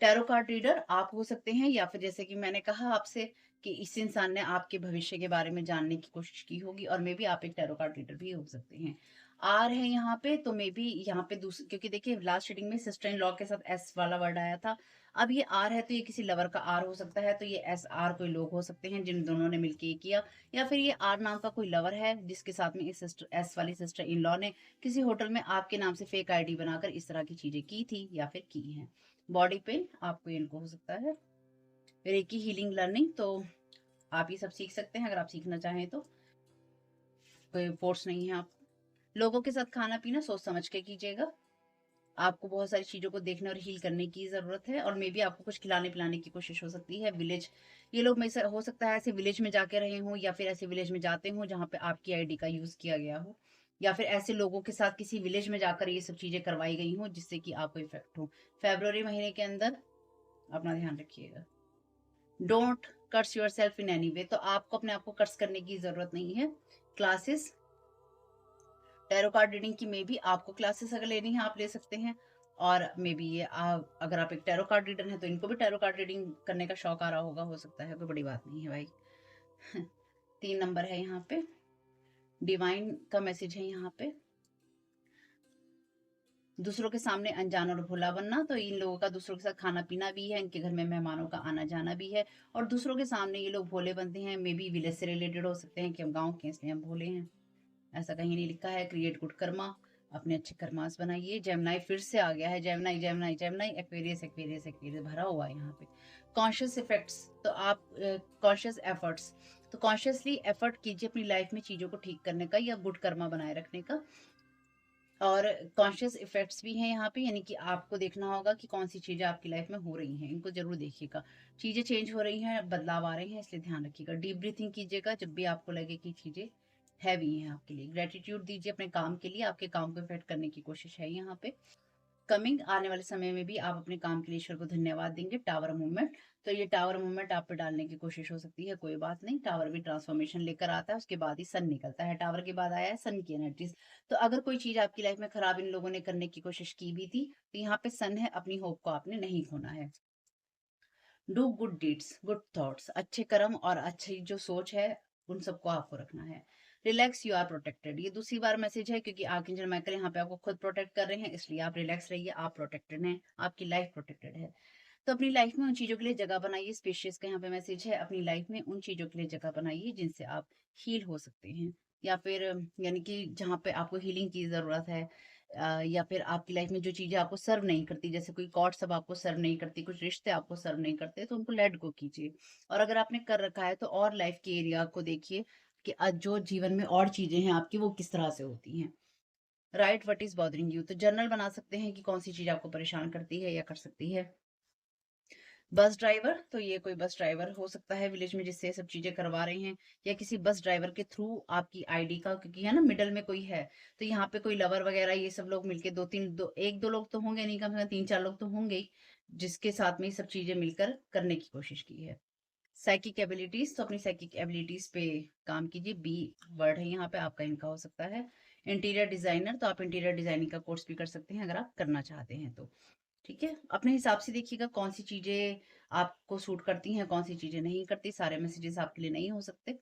टैरो कार्ड रीडर आप हो सकते हैं, या फिर जैसे कि मैंने कहा आपसे कि इस इंसान ने आपके भविष्य के बारे में जानने की कोशिश की होगी, और मे भी आप एक टैरो कार्ड रीडर भी हो सकते हैं। आर है यहाँ पे, तो मे बी यहाँ पे दूसरी, क्योंकि देखिए लास्ट रीडिंग में सिस्टर इन लॉ के साथ एस वाला वर्ड आया था, अब ये आर है तो ये किसी लवर का आर हो सकता है। तो ये एस आर कोई लोग हो सकते हैं जिन दोनों ने मिलकर ये किया, या फिर ये आर नाम का कोई लवर है जिसके साथ में इस सिस्टर एस वाली सिस्टर इन लॉ ने किसी होटल में आपके नाम से फेक आईडी बनाकर इस तरह की चीजें की थी या फिर की हैं। बॉडी पेन आपको इनको हो सकता है। रेकी हीलिंग लर्निंग, तो आप ये सब सीख सकते हैं अगर आप सीखना चाहें तो, कोई फोर्स नहीं है आप। लोगों के साथ खाना पीना सोच समझ के कीजिएगा। आपको बहुत सारी चीजों को देखने और हील करने की जरूरत है, और मे बी आपको कुछ खिलाने पिलाने की कोशिश हो सकती है। विलेज, ये लोग में से हो सकता है ऐसे विलेज में जाके रहे हों, या फिर ऐसे विलेज में जाते हों जहाँ पे आपकी आईडी का यूज किया गया हो, या फिर ऐसे लोगों के साथ किसी विलेज में जाकर ये सब चीजें करवाई गई हों जिससे कि आपको इफेक्ट हो। फेब्रुवरी महीने के अंदर अपना ध्यान रखिएगा। Don't curse yourself in any way, तो आपको अपने आप को कर्स करने की जरूरत नहीं है। क्लासेस, टैरो कार्ड रीडिंग की मे बी आपको क्लासेस अगर लेनी है आप ले सकते हैं, और मे बी ये अगर आप एक टैरो कार्ड रीडर हैं तो इनको भी टैरो कार्ड रीडिंग करने का शौक आ रहा होगा, हो सकता है, कोई बड़ी बात नहीं है भाई। 3 नंबर है यहाँ पे, डिवाइन का मैसेज है यहाँ पे। दूसरों के सामने अनजान और भोला बनना, तो इन लोगों का दूसरों के साथ खाना पीना भी है, इनके घर में मेहमानों का आना जाना भी है, और दूसरों के सामने ये लोग भोले बनते हैं। मे बी विलेज से रिलेटेड हो सकते हैं कि हम गाँव के इसलिए हम भोले हैं, ऐसा कहीं नहीं लिखा है। क्रिएट गुड कर्मा, अपने अच्छे कर्मास बनाइए। जेमिनाई फिर से आ गया है, Gemini Gemini Gemini, Aquarius Aquarius Aquarius भरा हुआ है यहाँ पे। कॉन्शियस इफेक्ट्स, तो आप कॉन्शियस एफर्ट्स, तो कॉन्शियसली एफर्ट कीजिए अपनी लाइफ में चीजों को ठीक करने का या गुड कर्मा बनाए रखने का। और कॉन्शियस इफेक्ट्स भी हैं यहाँ पे, यानी कि आपको देखना होगा कि कौन सी चीजें आपकी लाइफ में हो रही हैं, इनको जरूर देखिएगा। चीजें चेंज हो रही हैं, बदलाव आ रहे हैं, इसलिए ध्यान रखिएगा। डीप ब्रीथिंग कीजिएगा जब भी आपको लगे कि चीजें हैवी हैं आपके लिए। ग्रेटिट्यूड दीजिए अपने काम के लिए, आपके काम को इफेक्ट करने की कोशिश है यहाँ पे। कमिंग आने वाले समय में भी आप अपने काम के लिए ईश्वर को धन्यवाद देंगे। टावर मूवमेंट, तो ये टावर मूवमेंट आप पे डालने की कोशिश हो सकती है, कोई बात नहीं। टावर भी ट्रांसफॉर्मेशन लेकर आता है, उसके बाद ही सन निकलता है। टावर के बाद आया है सन की एनर्जीज। तो अगर कोई चीज आपकी लाइफ में खराब इन लोगों ने करने की कोशिश की भी थी, तो यहाँ पे सन है, अपनी होप को आपने नहीं खोना है। Do good deeds, good thoughts, अच्छे कर्म और अच्छी जो सोच है उन सबको आपको रखना है। रिलैक्स, यू आर प्रोटेक्टेड, ये दूसरी बार मैसेज है, क्योंकि आर्कएंजल माइकल यहाँ पे आपको खुद प्रोटेक्ट कर रहे हैं, इसलिए आप रिलैक्स रहिए, आप प्रोटेक्टेड हैं, आपकी लाइफ प्रोटेक्टेड है। तो अपनी लाइफ में उन चीजों के लिए जगह बनाइए। स्पेशियस का यहाँ पे मैसेज है, अपनी लाइफ में उन चीजों के लिए जगह बनाइए जिनसे आप हील हो सकते हैं, या फिर यानी कि जहाँ पे आपको हीलिंग की जरूरत है, या फिर आपकी लाइफ में जो चीजें आपको सर्व नहीं करती, जैसे कोई कॉर्ड सब आपको सर्व नहीं करती, कुछ रिश्ते आपको सर्व नहीं करते, तो उनको लेट गो कीजिए। और अगर आपने कर रखा है तो और लाइफ के एरिया को देखिए कि आज जो जीवन में और चीजें हैं आपकी वो किस तरह से होती हैं। Right, what is bothering you, तो जर्नल बना सकते हैं कि कौन सी चीज आपको परेशान करती है या कर सकती है। बस ड्राइवर, तो ये कोई बस ड्राइवर हो सकता है विलेज में जिससे ये सब चीजें करवा रहे हैं, या किसी बस ड्राइवर के थ्रू आपकी आईडी का, क्योंकि है ना मिडल में कोई है, तो यहाँ पे कोई लवर वगैरह ये सब लोग मिलके एक दो लोग तो होंगे नहीं, कम से कम 3-4 लोग तो होंगे ही, जिसके साथ में ये सब चीजें मिलकर करने की कोशिश की है। साइकिक एबिलिटीज, तो अपनी साइकिक एबिलिटीज पे काम कीजिए। बी वर्ड है यहाँ पे, आपका इनका हो सकता है। इंटीरियर डिजाइनर, तो आप इंटीरियर डिजाइनिंग का कोर्स भी कर सकते हैं अगर आप करना चाहते हैं तो। ठीक है, अपने हिसाब से देखिएगा कौन सी चीजें आपको सूट करती हैं, कौन सी चीजें नहीं करती। सारे मैसेजेस आपके लिए नहीं हो सकते।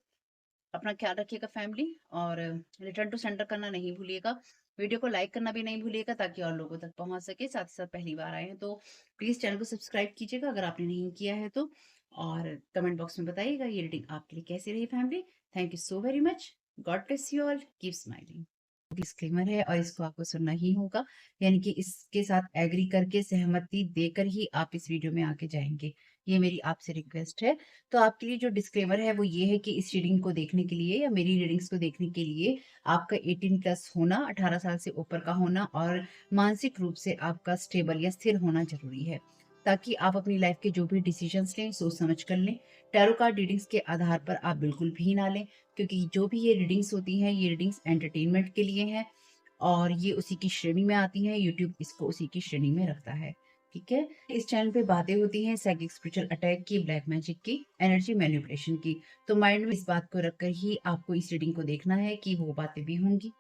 अपना ख्याल रखिएगा फैमिली, और रिटर्न टू सेंटर करना नहीं भूलिएगा। वीडियो को लाइक करना भी नहीं भूलिएगा ताकि और लोगों तक पहुंच सके। साथ ही साथ पहली बार आए हैं तो प्लीज चैनल को सब्सक्राइब कीजिएगा अगर आपने नहीं किया है तो, और कमेंट बॉक्स में बताइएगा ये रीडिंग आपके लिए कैसी रही family. Thank you so very much. God bless you all, keep smiling. Disclaimer है और इसको आपको सुनना ही होगा, यानी कि इसके साथ एग्री करके सहमति देकर ही आप इस वीडियो में आगे जाएंगे, ये मेरी आपसे रिक्वेस्ट है। तो आपके लिए जो डिस्क्लेमर है वो ये है कि इस रीडिंग को देखने के लिए या मेरी रीडिंग्स को देखने के लिए आपका 18 प्लस होना, 18 साल से ऊपर का होना, और मानसिक रूप से आपका स्टेबल या स्थिर होना जरूरी है, ताकि आप अपनी लाइफ के जो भी डिसीजंस लें सोच समझ कर लें। टैरो कार्ड रीडिंग्स के आधार पर आप बिल्कुल भी ना लें, क्योंकि जो भी ये रीडिंग्स होती हैं ये रीडिंग्स एंटरटेनमेंट के लिए हैं, और ये उसी की श्रेणी में आती हैं, यूट्यूब इसको उसी की श्रेणी में रखता है। ठीक है, इस चैनल पे बातें होती हैं साइकिक स्पिरिचुअल अटैक की, ब्लैक मैजिक की, एनर्जी मैनिपुलेशन की, तो माइंड में इस बात को रखकर ही आपको इस रीडिंग को देखना है कि वो बातें भी होंगी।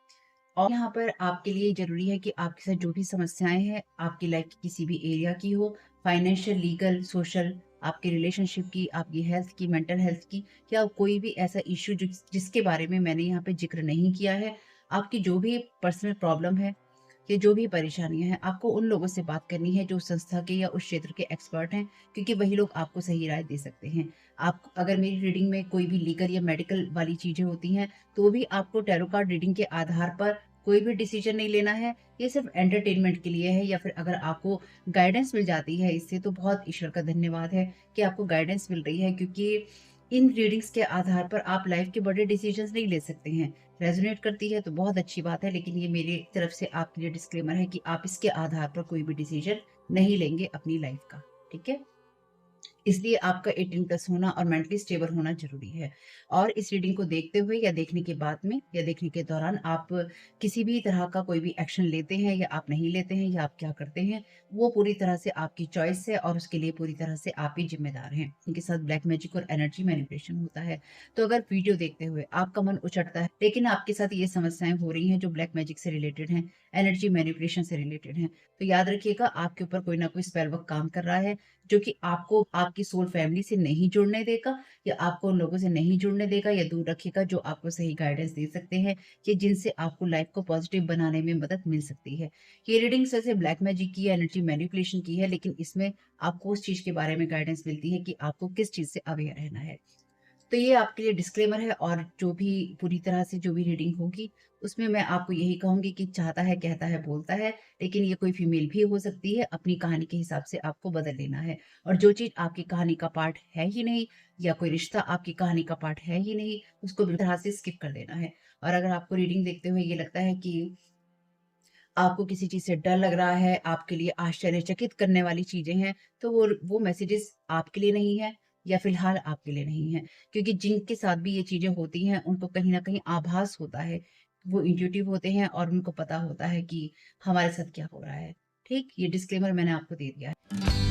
और यहाँ पर आपके लिए जरूरी है कि आपके साथ जो भी समस्याएं हैं आपकी लाइफ की किसी भी एरिया की हो, फाइनेंशियल, लीगल, सोशल, आपके रिलेशनशिप की, आपकी हेल्थ की, मेंटल हेल्थ की, या कोई भी ऐसा इश्यू जिसके बारे में मैंने यहाँ पे जिक्र नहीं किया है, आपकी जो भी पर्सनल प्रॉब्लम है या जो भी परेशानियां हैं, आपको उन लोगों से बात करनी है जो उस संस्था के या उस क्षेत्र के एक्सपर्ट हैं, क्योंकि वही लोग आपको सही राय दे सकते हैं। आप अगर मेरी रीडिंग में कोई भी लीगल या मेडिकल वाली चीजें होती हैं तो भी आपको टैरो कार्ड रीडिंग के आधार पर कोई भी डिसीजन नहीं लेना है, ये सिर्फ एंटरटेनमेंट के लिए है। या फिर अगर आपको गाइडेंस मिल जाती है इससे तो बहुत ईश्वर का धन्यवाद है कि आपको गाइडेंस मिल रही है, क्योंकि इन रीडिंग्स के आधार पर आप लाइफ के बड़े डिसीजंस नहीं ले सकते हैं। रेजोनेट करती है तो बहुत अच्छी बात है, लेकिन ये मेरी तरफ से आपके लिए डिस्क्लेमर है कि आप इसके आधार पर कोई भी डिसीजन नहीं लेंगे अपनी लाइफ का। ठीक है, इसलिए आपका 18+ होना और मेंटली स्टेबल होना ज़रूरी है। और इस रीडिंग को देखते हुए या देखने के बाद में या देखने के दौरान आप किसी भी तरह का कोई भी एक्शन लेते हैं या आप नहीं लेते हैं या आप क्या करते हैं, वो पूरी तरह से आपकी चॉइस है और उसके लिए पूरी तरह से आप ही ज़िम्मेदार हैं। इनके साथ ब्लैक मैजिक और एनर्जी मैनिपुलेशन होता है। तो अगर वीडियो देखते हुए आपका मन उचटता है, लेकिन आपके साथ ये समस्याएँ हो रही हैं जो ब्लैक मैजिक से रिलेटेड हैं, एनर्जी मैनिपुलेशन से रिलेटेड हैं, तो याद रखिएगा आपके ऊपर कोई ना कोई स्पेल वर्क काम कर रहा है जो कि आपको आपकी सोल फैमिली से नहीं जुड़ने देगा या आपको उन लोगों से नहीं जुड़ने देगा या दूर रखेगा जो आपको सही गाइडेंस दे सकते हैं कि जिनसे आपको लाइफ को पॉजिटिव बनाने में मदद मिल सकती है। ये रीडिंग वैसे ब्लैक मैजिक की है, एनर्जी मैनिपुलेशन की है, लेकिन इसमें आपको उस चीज़ के बारे में गाइडेंस मिलती है कि आपको किस चीज़ से अवेयर रहना है। तो ये आपके लिए डिस्क्लेमर है और जो भी पूरी तरह से जो भी रीडिंग होगी, उसमें मैं आपको यही कहूँगी कि चाहता है, कहता है, बोलता है, लेकिन ये कोई फीमेल भी हो सकती है, अपनी कहानी के हिसाब से आपको बदल लेना है। और जो चीज़ आपकी कहानी का पार्ट है ही नहीं या कोई रिश्ता आपकी कहानी का पार्ट है ही नहीं, उसको बिल्कुल तरह से स्किप कर देना है। और अगर आपको रीडिंग देखते हुए ये लगता है कि आपको किसी चीज़ से डर लग रहा है, आपके लिए आश्चर्यचकित करने वाली चीज़ें हैं, तो वो मैसेजेस आपके लिए नहीं है या फ़िलहाल आपके लिए नहीं है। क्योंकि जिनके साथ भी ये चीज़ें होती हैं, उनको कहीं न कहीं आभास होता है। वो इंट्यूटिव होते हैं और उनको पता होता है कि हमारे साथ क्या हो रहा है। ठीक? ये डिस्क्लेमर मैंने आपको दे दिया है।